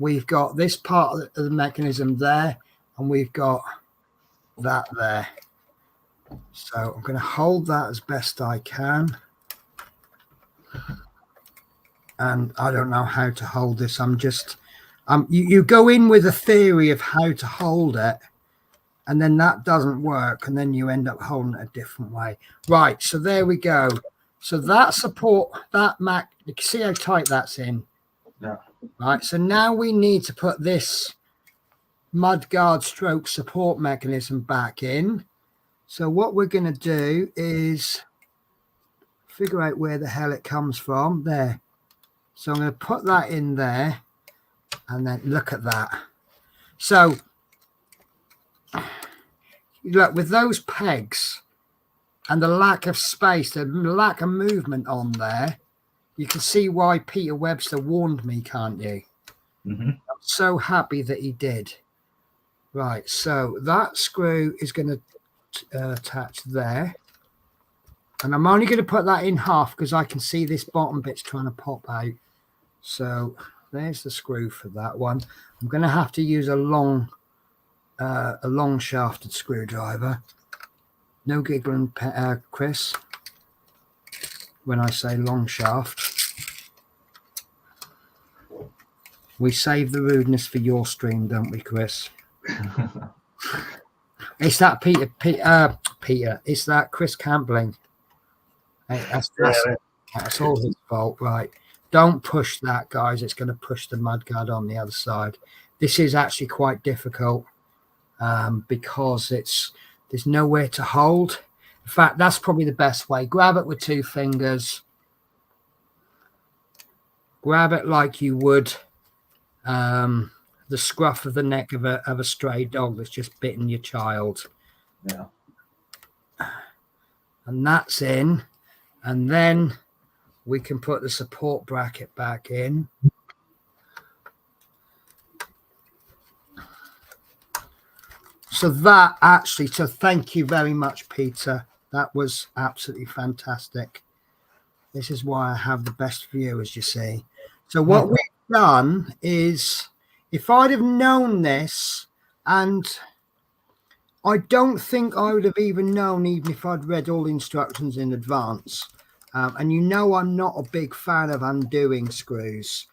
we've got this part of the mechanism there, and we've got that there. So I'm going to hold that as best I can. And I don't know how to hold this. I'm just, you go in with a theory of how to hold it, and then that doesn't work, and then you end up holding it a different way. Right, so there we go. So that support, that you can see how tight that's in.
Yeah.
Right, so now we need to put this mudguard stroke support mechanism back in. So what we're going to do is figure out where the hell it comes from. There. So I'm going to put that in there, and then look at that. So look, with those pegs and the lack of space, the lack of movement on there, you can see why Peter Webster warned me, can't you?
Mm-hmm.
I'm so happy that he did. Right, so that screw is going to attach there. And I'm only going to put that in half because I can see this bottom bit's trying to pop out. So there's the screw for that one. I'm going to have to use a long shafted screwdriver. No giggling, Chris, when I say long shaft. We save the rudeness for your stream, don't we, Chris? It's that Peter. It's that Chris Campbelling. Hey, that's all his fault, right? Don't push that, guys. It's going to push the mudguard on the other side. This is actually quite difficult because there's nowhere to hold. In fact, that's probably the best way. Grab it with 2 fingers. Grab it like you would the scruff of the neck of a stray dog that's just bitten your child.
Yeah.
And that's in. And then we can put the support bracket back in. So thank you very much, Peter. That was absolutely fantastic. This is why I have the best view, as you see. So what we've done is, if I'd have known this, and I don't think I would have even known, even if I'd read all the instructions in advance. And you know I'm not a big fan of undoing screws.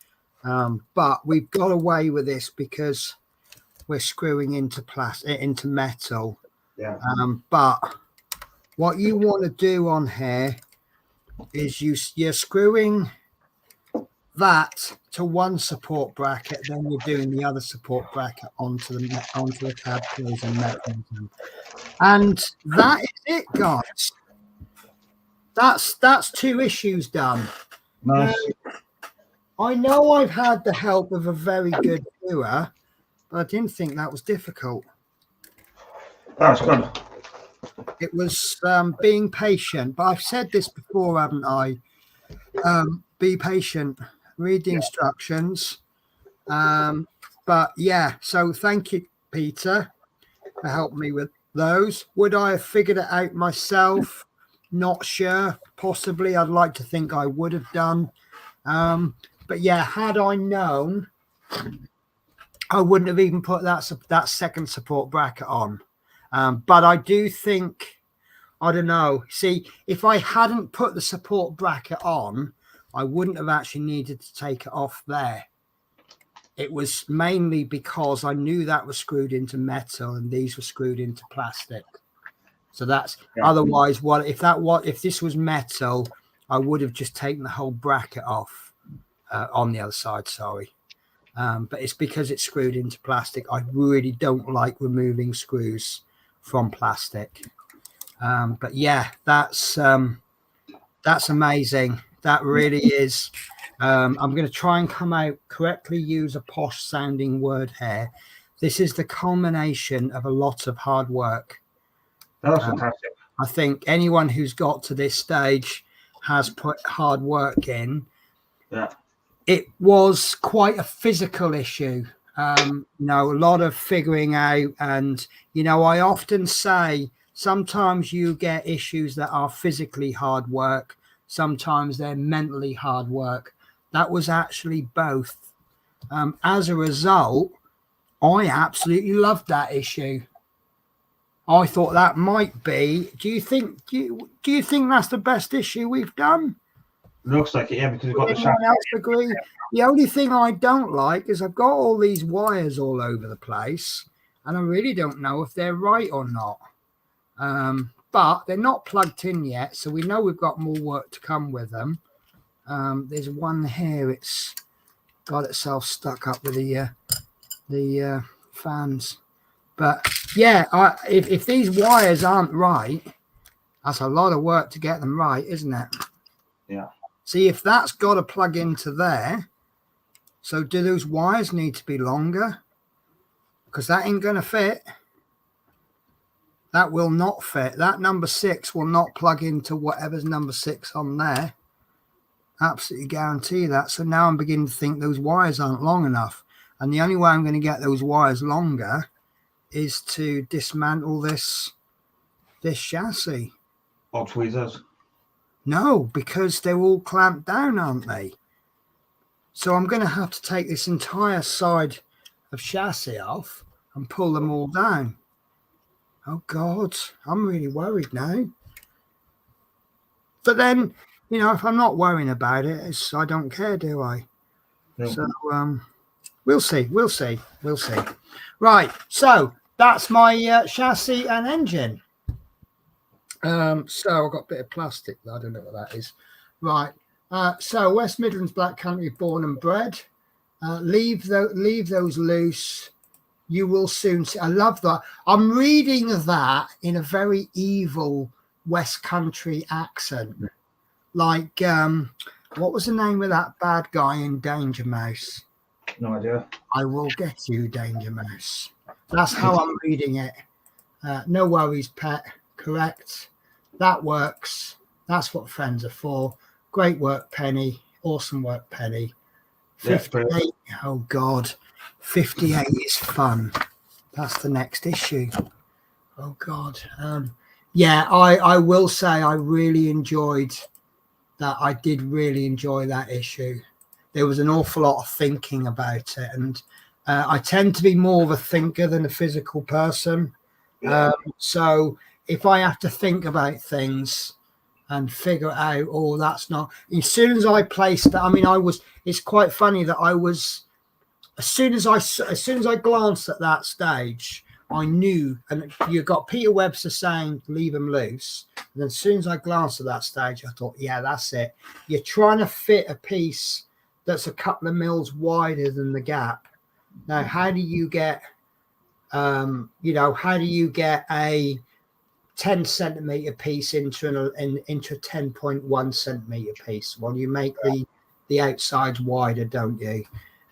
But we've got away with this because we're screwing into metal.
Yeah.
But what you want to do on here is you're screwing that to one support bracket, then you're doing the other support bracket onto the cab closing mechanism. And that is it, guys. That's 2 issues done.
Nice.
I know I've had the help of a very good viewer, I didn't think that was difficult.
That's good.
It was being patient. But I've said this before, haven't I? Be patient, read the instructions. But yeah, so thank you, Peter, for helping me with those. Would I have figured it out myself? Not sure. Possibly. I'd like to think I would have done. But yeah, had I known, I wouldn't have even put that second support bracket on. But I do think, I don't know. See, if I hadn't put the support bracket on, I wouldn't have actually needed to take it off there. It was mainly because I knew that was screwed into metal and these were screwed into plastic. So that's otherwise if this was metal, I would have just taken the whole bracket off on the other side. Sorry. But it's because it's screwed into plastic. I really don't like removing screws from plastic. But yeah, that's amazing. That really is. I'm going to try and come out correctly, use a posh sounding word here. This is the culmination of a lot of hard work.
That's fantastic.
I think anyone who's got to this stage has put hard work in.
Yeah.
It was quite a physical issue. A lot of figuring out. And, I often say sometimes you get issues that are physically hard work. Sometimes they're mentally hard work. That was actually both. As a result, I absolutely loved that issue. I thought that might be. Do you think that's the best issue we've done?
Looks like it, yeah, because we've got
anyone else agree? The only thing I don't like is I've got all these wires all over the place, and I really don't know if they're right or not. But they're not plugged in yet, so we know we've got more work to come with them. There's one here; it's got itself stuck up with the fans. But yeah, if these wires aren't right, that's a lot of work to get them right, isn't it?
Yeah.
See, if that's got to plug into there, so do those wires need to be longer? Because that ain't going to fit. That will not fit. That number 6 will not plug into whatever's number 6 on there. Absolutely guarantee that. So now I'm beginning to think those wires aren't long enough. And the only way I'm going to get those wires longer is to dismantle this chassis.
Or tweezers.
No, because they're all clamped down, aren't they? So I'm going to have to take this entire side of chassis off and pull them all down. Oh, God, I'm really worried now. But then, if I'm not worrying about it, I don't care, do I? No. So we'll see. Right, so that's my chassis and engine. So I've got a bit of plastic. I don't know what that is. Right. So West Midlands Black Country, born and bred. Leave those loose. You will soon see. I love that. I'm reading that in a very evil West Country accent. Like, what was the name of that bad guy in Danger Mouse?
No idea.
I will get you, Danger Mouse. That's how I'm reading it. No worries, pet. Correct. That works. That's what friends are for. Great work, Penny. Awesome work, Penny. 58. Yeah, oh, God. 58 is fun. That's the next issue. Oh, God. Yeah, I will say I really enjoyed that. I did really enjoy that issue. There was an awful lot of thinking about it. And I tend to be more of a thinker than a physical person. So if I have to think about things and figure out, oh, that's not, as soon as I placed that, it's quite funny that as soon as I glanced at that stage, I knew, and you got Peter Webster saying, leave them loose. And as soon as I glanced at that stage, I thought, yeah, that's it. You're trying to fit a piece that's a couple of mils wider than the gap. Now, how do you get, how do you get a 10 centimeter piece into a 10.1 centimeter piece? Well, you make the outsides wider, don't you?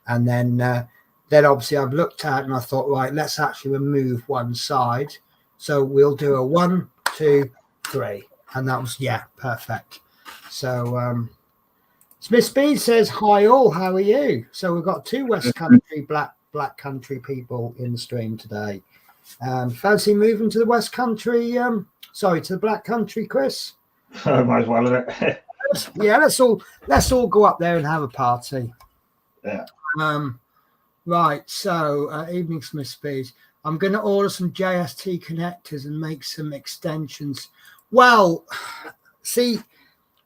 And then then obviously I've looked at and I thought, right, let's actually remove one side. So we'll do a 1, 2, 3. And that was, yeah, perfect. So Smith Speed says, hi all, how are you? So we've got 2 West Country, black country people in the stream today. Fancy moving to the West Country, to the Black Country, Chris?
Might as well, isn't it?
Yeah, let's all go up there and have a party.
Yeah.
Right, so evening Smith Speeds. I'm going to order some JST connectors and make some extensions. Well, see,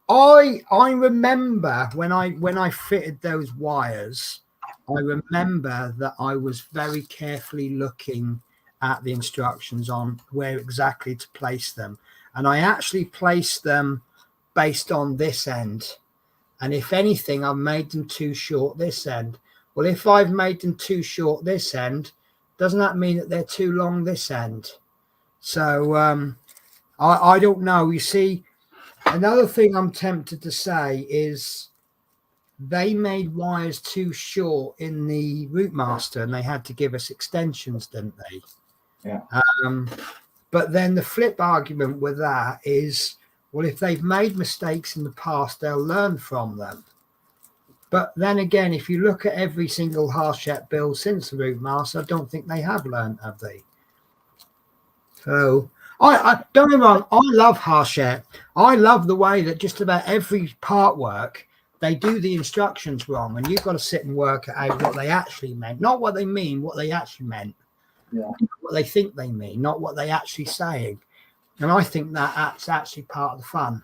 I remember when I fitted those wires, I remember that I was very carefully looking at the instructions on where exactly to place them. And I actually placed them based on this end. And if anything, I've made them too short this end. Well, if I've made them too short this end, doesn't that mean that they're too long this end? So I don't know. You see, another thing I'm tempted to say is they made wires too short in the Routemaster and they had to give us extensions, didn't they?
Yeah.
But then the flip argument with that is, well, if they've made mistakes in the past, they'll learn from them. But then again, if you look at every single Harshep build since the Routemaster, I don't think they have learned, have they? So I don't get me wrong, I love Harshep. I love the way that just about every part work, they do the instructions wrong, and you've got to sit and work out what they actually meant, not what they mean, what they actually meant.
Yeah.
What they think they mean, not what they actually saying. And I think that's actually part of the fun.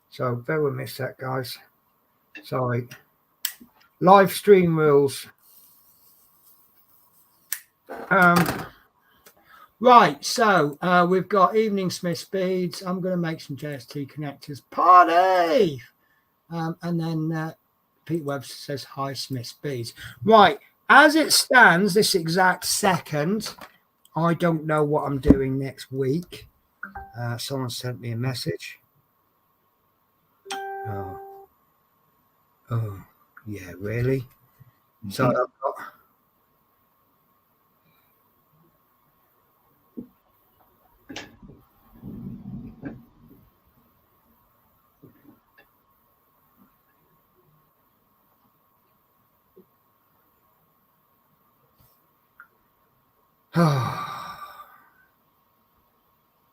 So bear with me a sec, guys. Sorry. Live stream rules. Right, so we've got evening Smith Speeds. I'm going to make some JST connectors. Party! And then Pete Webster says, hi, Smith Speeds. Right, as it stands this exact second, I don't know what I'm doing next week. Someone sent me a message. Oh, yeah, really? Mm-hmm. So I've got...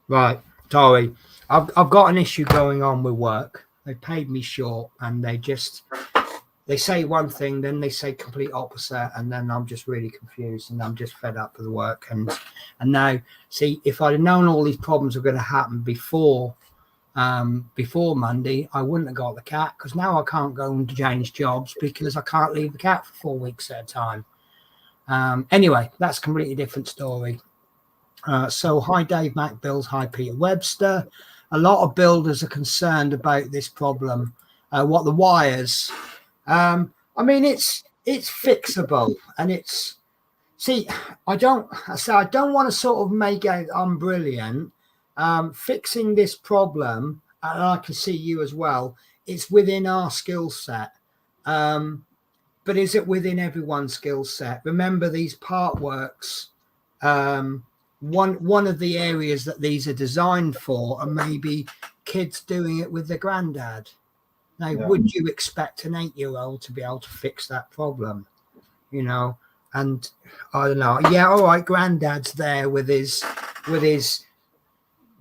Right, sorry. I've got an issue going on with work. They paid me short and they say one thing, then they say complete opposite, and then I'm just really confused and I'm just fed up with the work. And now, see, if I'd have known all these problems were going to happen before Monday, I wouldn't have got the cat, because now I can't go and change jobs because I can't leave the cat for 4 weeks at a time. Anyway, that's a completely different story. So hi Dave Mac Bills, hi Peter Webster. A lot of builders are concerned about this problem. What the wires? I mean, it's fixable, and it's, see, I don't want to sort of make out I'm brilliant. Fixing this problem, and I can see you as well, it's within our skill set. But is it within everyone's skill set? Remember, these part works, one of the areas that these are designed for are maybe kids doing it with their granddad. Now, would you expect an 8-year-old to be able to fix that problem? You know, and I don't know. Yeah, all right, granddad's there with his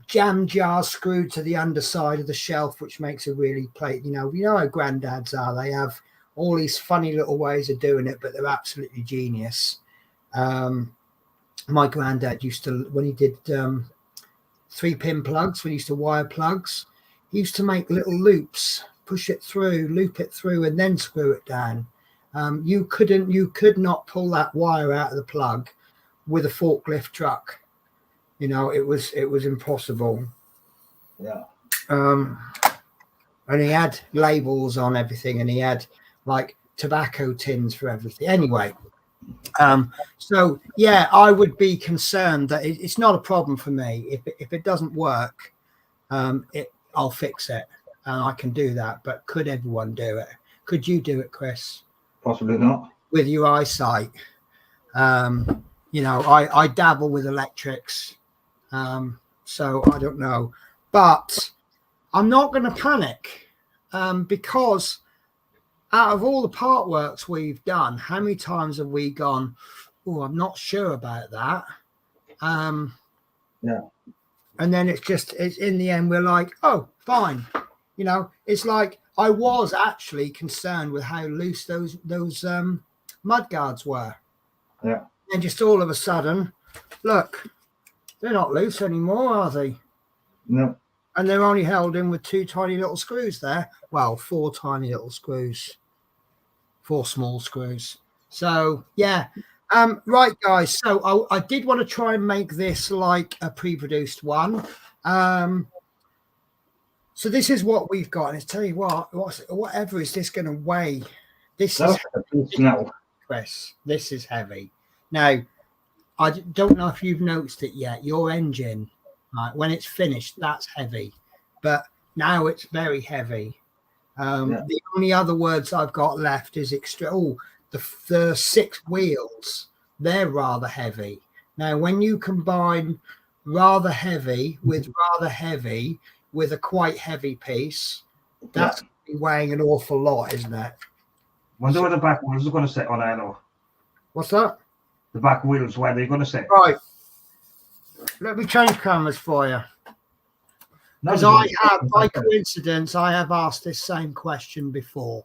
jam jar screwed to the underside of the shelf, which makes a really plate. You know how granddads are. They have all these funny little ways of doing it, but they're absolutely genius. My granddad used to, when he did 3-pin plugs, when he used to wire plugs, he used to make little loops, push it through, loop it through, and then screw it down. You could not pull that wire out of the plug with a forklift truck. You know, it was impossible.
Yeah.
And he had labels on everything, and he had like tobacco tins for everything. Anyway, so yeah, I would be concerned that it's not a problem for me. If it doesn't work, I'll fix it, and I can do that. But could everyone do it? Could you do it, Chris?
Possibly not.
With your eyesight? You know, I dabble with electrics, so I don't know, but I'm not going to panic, because out of all the part works we've done, how many times have we gone, oh, I'm not sure about that?
Yeah.
And then it's in the end, we're like, oh, fine. You know, it's like I was actually concerned with how loose those mud guards were.
Yeah.
And just all of a sudden, look, they're not loose anymore, are they?
No.
And they're only held in with 2 tiny little screws there. Well, 4 tiny little screws. 4 small screws. So, yeah. Right, guys. So I did want to try and make this like a pre-produced one. So this is what we've got. And I tell you what, whatever is this going to weigh? This is
no.
Chris. This is heavy. Now, I don't know if you've noticed it yet. Your engine, right, when it's finished, that's heavy. But now it's very heavy. The only other words I've got left is extra. Oh, the 6 wheels, they're rather heavy. Now, when you combine rather heavy with a quite heavy piece, that's weighing an awful lot, isn't it?
Wonder where the back wheels are going to sit on there, though.
What's that?
The back wheels, where they're going to sit.
Right. Let me change cameras for you. Because by coincidence, I have asked this same question before.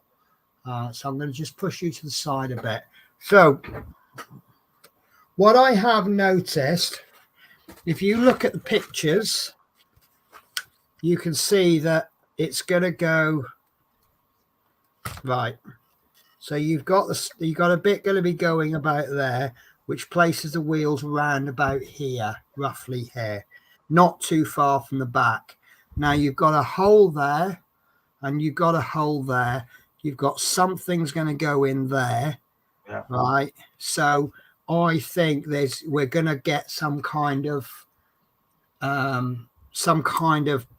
So I'm going to just push you to the side a bit. So what I have noticed, if you look at the pictures, you can see that it's going to go right. So you've got a bit going to be going about there, which places the wheels around about here, roughly here, not too far from the back. Now you've got a hole there, and you've got a hole there. You've got something's going to go in there, right? So I think we're going to get some kind of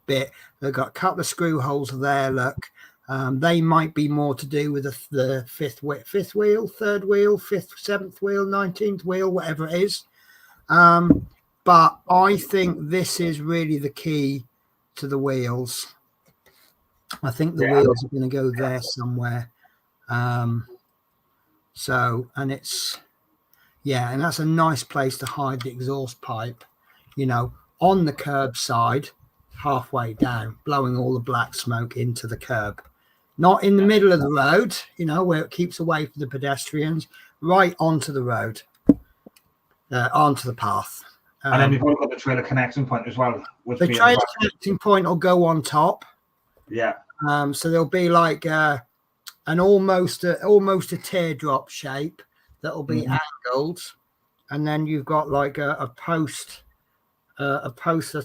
bit. They've got a couple of screw holes there. Look, they might be more to do with the fifth wheel, third wheel, fifth, 7th wheel, 19th wheel, whatever it is. But I think this is really the key to the wheels. I think the wheels are going to go there somewhere. So, and it's, and that's a nice place to hide the exhaust pipe, you know, on the curb side, halfway down, blowing all the black smoke into the curb. Not in the middle of the road, you know, where it keeps away from the pedestrians, right onto the road, onto the path.
And then we've got the trailer connection point as well.
The trailer connecting point will go on top.
Yeah.
So there'll be like an almost a teardrop shape that will be angled, and then you've got like a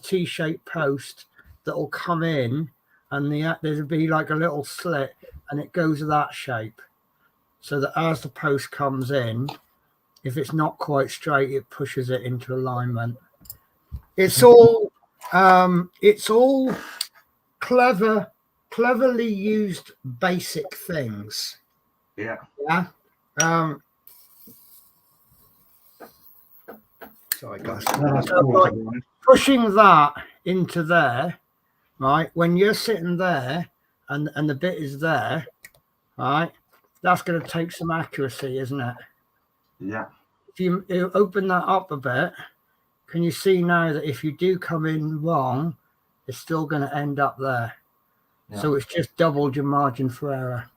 T-shaped post that will come in, and there'll be like a little slit, and it goes that shape, so that as the post comes in, if it's not quite straight, it pushes it into alignment. It's all cleverly used basic things.
Yeah.
Sorry, guys. Pushing that into there, right? When you're sitting there and the bit is there, right? That's going to take some accuracy, isn't it?
Yeah.
If you open that up a bit, can you see now that if you do come in wrong, it's still going to end up there? Yeah. So it's just doubled your margin for error.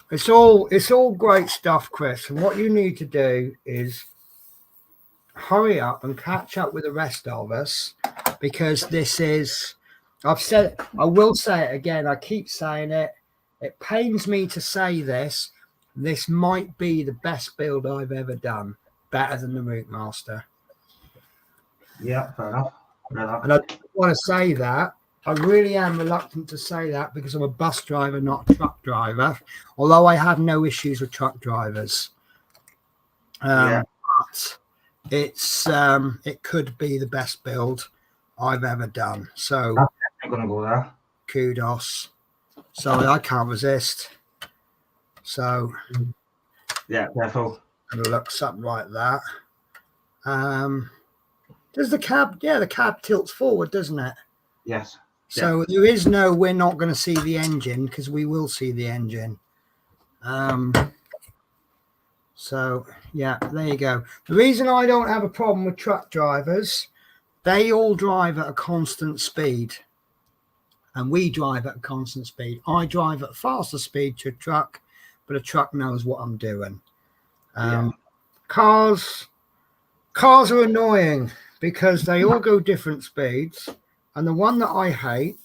It's all great stuff, Chris. And what you need to do is hurry up and catch up with the rest of us, because this is, I've said it, I will say it again, I keep saying it. It pains me to say this. This might be the best build I've ever done, better than the Route Master.
Yeah, fair enough.
And I don't want to say that. I really am reluctant to say that because I'm a bus driver, not a truck driver, although I have no issues with truck drivers. But it could be the best build I've ever done. So
I'm going to go there.
Kudos. Sorry, I can't resist. So
yeah, therefore.
And it looks something like that. Does the cab? Yeah, the cab tilts forward, doesn't it?
Yes.
So there is no. We're not going to see the engine because we will see the engine. So yeah, there you go. The reason I don't have a problem with truck drivers, they all drive at a constant speed, and we drive at a constant speed. I drive at a faster speed to a truck, but a truck knows what I'm doing. Cars are annoying because they all go different speeds, and the one that I hate,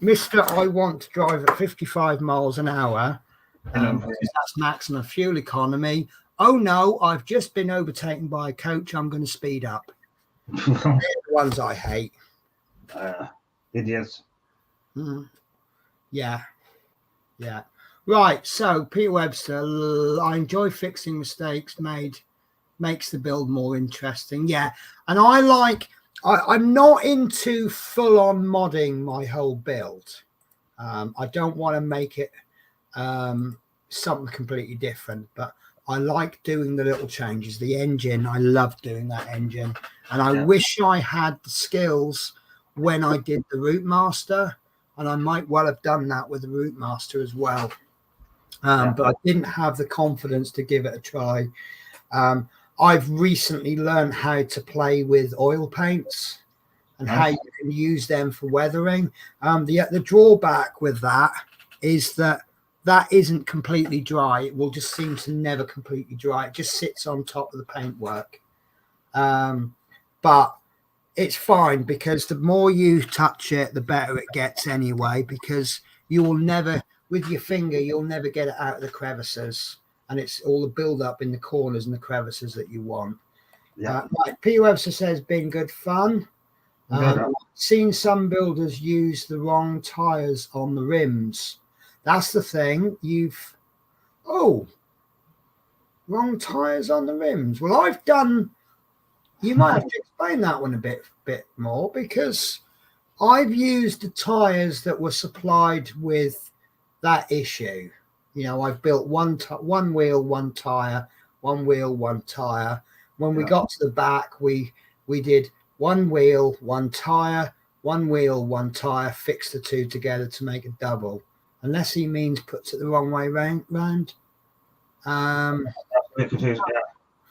Mr. I want to drive at 55 miles an hour, because that's maximum fuel economy. Oh no, I've just been overtaken by a coach. I'm going to speed up. They're the ones I hate.
Idiots.
Yeah. Right. So Peter Webster, I enjoy fixing mistakes makes the build more interesting. Yeah, and I'm not into full-on modding my whole build. I don't want to make it something completely different, but I like doing the little changes. The engine, I love doing that engine, and I wish I had the skills when I did the Route Master, and I might well have done that with the Route Master as well. But I didn't have the confidence to give it a try. I've recently learned how to play with oil paints and how you can use them for weathering. The drawback with that is that isn't completely dry. It will just seem to never completely dry. It just sits on top of the paintwork. But it's fine because the more you touch it, the better it gets anyway, because you will never, with your finger, you'll never get it out of the crevices. And it's all the build up in the corners and the crevices that you want. Like P. Webster says, been good fun. Seen some builders use the wrong tires on the rims. That's the thing. Wrong tires on the rims. Well, I've done. You might have to explain that one a bit more, because I've used the tires that were supplied with that issue. You know, I've built one wheel, one tire, one wheel, one tire. When we got to the back, we did one wheel, one tire, one wheel, one tire, fixed the two together to make a double. Unless he means puts it the wrong way round.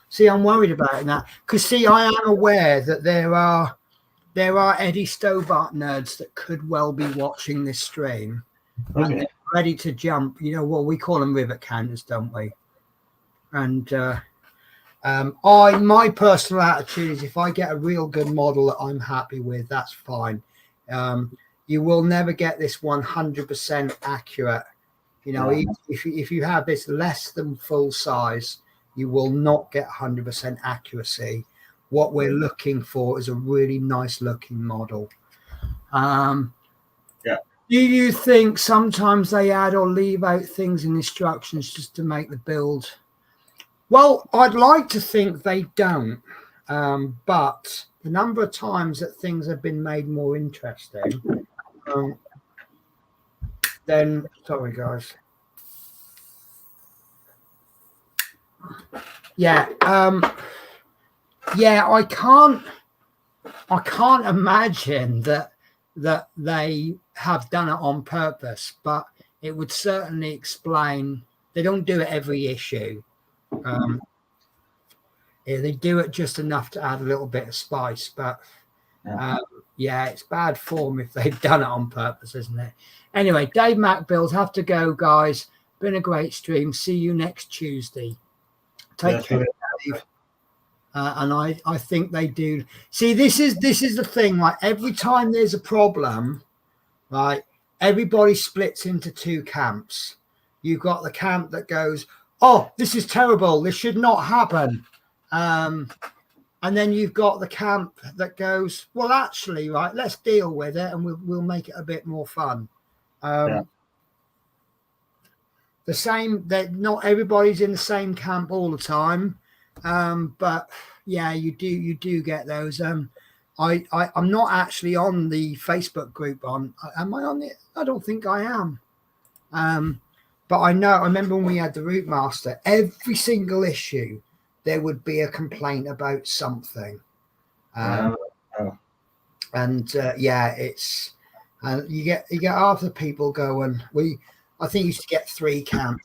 See, I'm worried about that, because see, I am aware that there are Eddie Stobart nerds that could well be watching this stream. And they're ready to jump. You know, well, we call them rivet counters, don't we? And my personal attitude is, if I get a real good model that I'm happy with, that's fine. You will never get this 100% accurate. You know, if you have this less than full size, you will not get 100% accuracy. What we're looking for is a really nice looking model. Do you think sometimes they add or leave out things in instructions just to make the build? Well, I'd like to think they don't, but the number of times that things have been made more interesting, then sorry guys. I can't imagine that they have done it on purpose, but it would certainly explain. They don't do it every issue. They do it just enough to add a little bit of spice, but it's bad form if they've done it on purpose, isn't it? Anyway, Dave Mac Bills, have to go, guys. Been a great stream. See you next Tuesday. Take care, Dave. And I think they do. See, this is the thing. Like, every time there's a problem, right, everybody splits into two camps. You've got the camp that goes, "Oh, this is terrible. This should not happen." And then you've got the camp that goes, "Well, actually, right, let's deal with it, and we'll make it a bit more fun." The same, that not everybody's in the same camp all the time, but yeah, you do get those. I'm not actually on the Facebook group. Am I on it? I don't think I am. But I remember when we had the Route Master, every single issue, there would be a complaint about something. It's you get half the people going. I think you used to get 3 camps.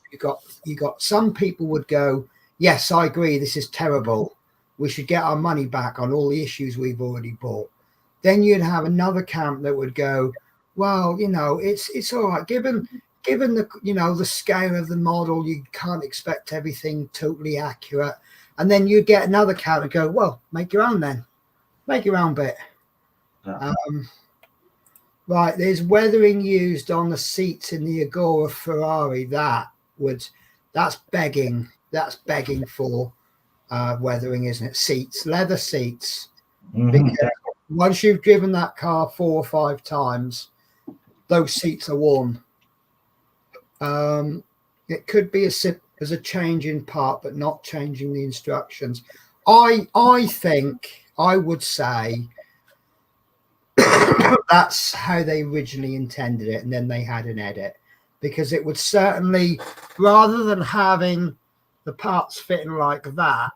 You got some people would go, yes, I agree, this is terrible. We should get our money back on all the issues we've already bought. Then you'd have another camp that would go, well, it's all right. Given the the scale of the model, you can't expect everything totally accurate. And then you get another camp and go, well, make your own then. Make your own bit. Yeah. Right, there's weathering used on the seats in the Agora Ferrari. That's begging for weathering, isn't it? Seats, leather seats. Because once you've driven that car 4 or 5 times, those seats are worn. It could be as a change in part, but not changing the instructions. I think I would say that's how they originally intended it, and then they had an edit, because it would certainly, rather than having the parts fitting like that,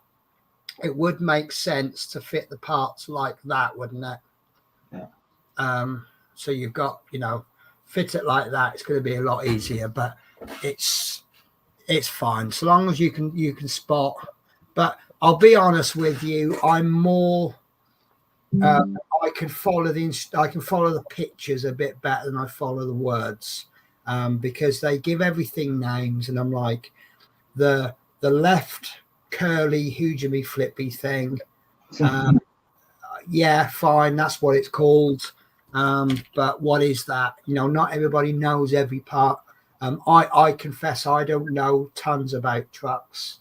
it would make sense to fit the parts like that, wouldn't it? Yeah. So you've got, fit it like that. It's going to be a lot easier, but it's fine so long as you can spot. But I'll be honest with you, I'm more. I can follow the pictures a bit better than I follow the words, because they give everything names, and I'm like, the left curly hujamy flippy thing. Yeah, fine, that's what it's called. But what is that? Not everybody knows every part. I confess I don't know tons about trucks.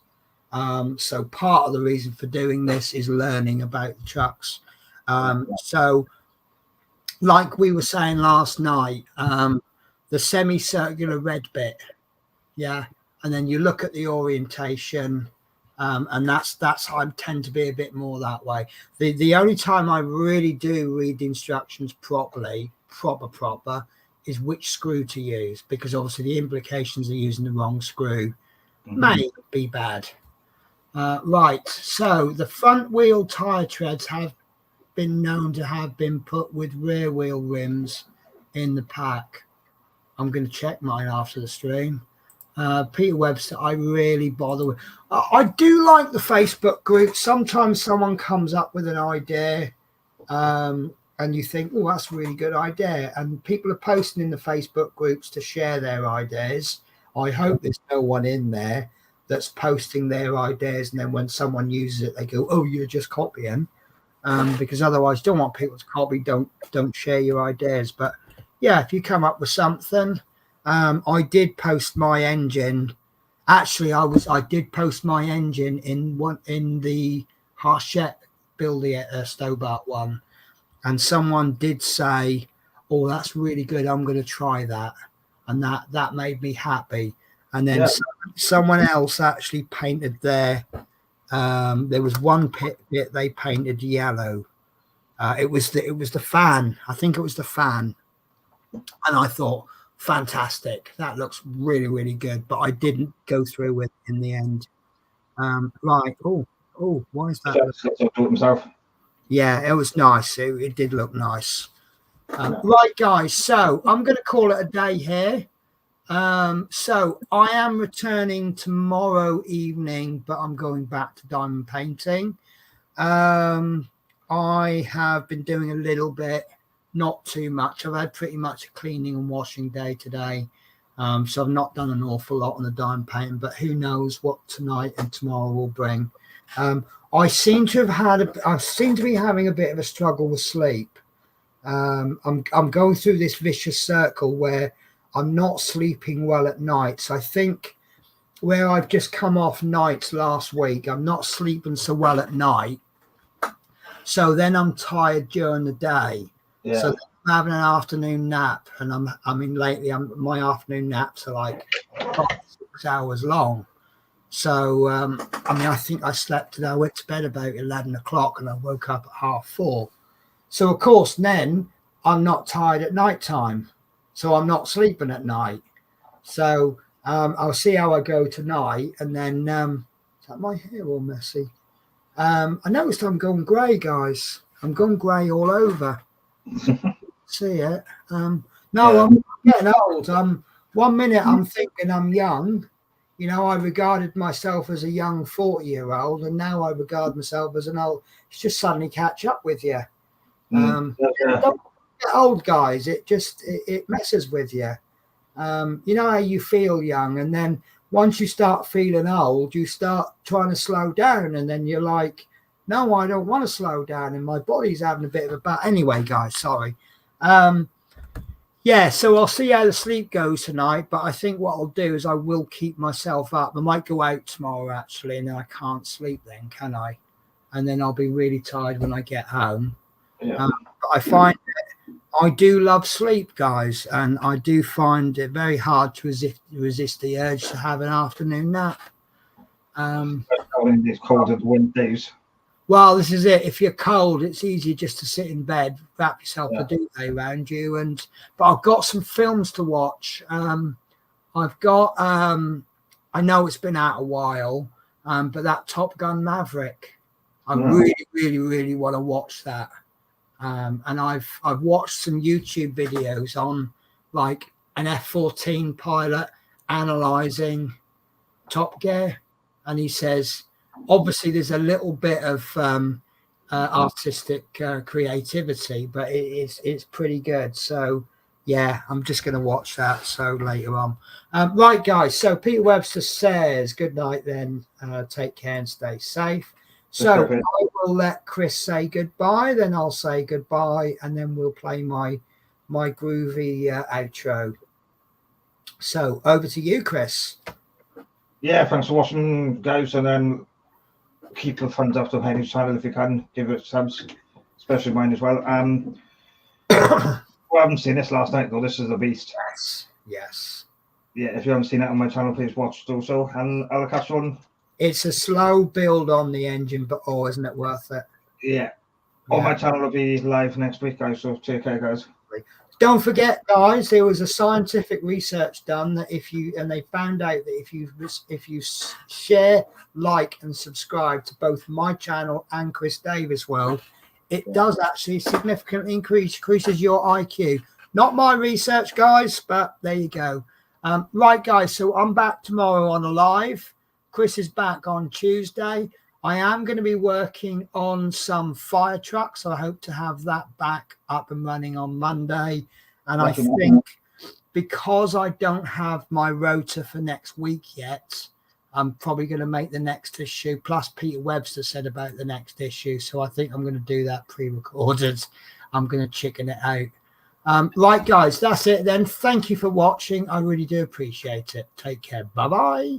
So part of the reason for doing this is learning about the trucks. So like we were saying last night, the semicircular red bit, yeah, and then you look at the orientation, and that's I tend to be a bit more that way. The only time I really do read the instructions properly, proper, is which screw to use, because obviously the implications of using the wrong screw may be bad. Right, so the front wheel tire treads have been known to have been put with rear wheel rims in the pack. I'm going to check mine after the stream. Peter Webster, I really bother with. I do like the Facebook group. Sometimes someone comes up with an idea, and you think, oh, that's a really good idea. And people are posting in the Facebook groups to share their ideas. I hope there's no one in there that's posting their ideas, and then when someone uses it, they go, oh, you're just copying. Because otherwise, don't want people to copy. Don't share your ideas. But yeah, if you come up with something, I did post my engine. Actually, I did post my engine in the Hachette building Stobart one, and someone did say, "Oh, that's really good. I'm going to try that," and that made me happy. And then someone else actually painted there was one bit they painted yellow. It was the fan. I think it was the fan, and I thought, fantastic. That looks really, really good. But I didn't go through with it in the end. Right. Oh, why is that? Yeah, it was nice. It did look nice. Right, guys. So I'm going to call it a day here. So I am returning tomorrow evening, but I'm going back to diamond painting. I have been doing a little bit, not too much. I've had pretty much a cleaning and washing day today. So I've not done an awful lot on the diamond painting, but who knows what tonight and tomorrow will bring. I seem to be having a bit of a struggle with sleep. I'm going through this vicious circle where I'm not sleeping well at night. So I think where I've just come off nights last week, I'm not sleeping so well at night. So then I'm tired during the day. Yeah. So I'm having an afternoon nap, and lately my afternoon naps are like 5-6 hours long. So I think I slept today. I went to bed about 11 o'clock and I woke up at 4:30. So of course then I'm not tired at night time. So I'm not sleeping at night. So I'll see how I go tonight, and then is that my hair all messy? I noticed I'm going grey, guys. I'm going grey all over. See it? No, yeah. I'm getting old. 1 minute I'm thinking I'm young. You know, I regarded myself as a young 40-year-old, and now I regard myself as an old. It's just suddenly catch up with you. Don't get old, guys. It messes with you. You know how you feel young, and then once you start feeling old, you start trying to slow down, and then you're like, no, I don't want to slow down, and my body's having a bit of a bad. Anyway, guys, sorry. Yeah, so I'll see how the sleep goes tonight, but I think what I'll do is I will keep myself up. I might go out tomorrow, actually, and then I can't sleep then, can I? And then I'll be really tired when I get home.
Yeah.
But I find that I do love sleep, guys, and I do find it very hard to resist the urge to have an afternoon nap.
It's cold at wind days.
Well, this is it. If you're cold, it's easy just to sit in bed, wrap yourself a duvet around you. But I've got some films to watch. I've got, I know it's been out a while, but that Top Gun Maverick, I really, really, really want to watch that. And I've watched some YouTube videos on like an F-14 pilot analyzing Top Gear, and he says, obviously, there's a little bit of artistic creativity, but it's pretty good. So, yeah, I'm just going to watch that. So later on, right, guys. So Peter Webster says, "Good night, then. Take care and stay safe." So I will let Chris say goodbye. Then I'll say goodbye, and then we'll play my groovy outro. So over to you, Chris.
Yeah, thanks for watching, guys, and then keep the thumbs up to Henry's channel if you can. Give it subs, especially mine as well. I haven't seen this last night though. This is the beast.
Yes.
Yeah, if you haven't seen it on my channel, please watch it also. And I'll catch you on.
It's a slow build on the engine, but isn't it worth it?
Yeah. On my channel will be live next week, guys. So take care, guys.
Don't forget, guys, there was a scientific research done that they found out that if you share, like, and subscribe to both my channel and Chris Davis World, it does actually significantly increases your IQ. Not my research, guys, but there you go. Right, guys, so I'm back tomorrow on a live. Chris is back on Tuesday. I am going to be working on some fire trucks. I hope to have that back up and running on Monday. And I think because I don't have my rotor for next week yet, I'm probably going to make the next issue. Plus, Peter Webster said about the next issue. So I think I'm going to do that pre-recorded. I'm going to chicken it out. Right, guys, that's it then. Thank you for watching. I really do appreciate it. Take care. Bye-bye.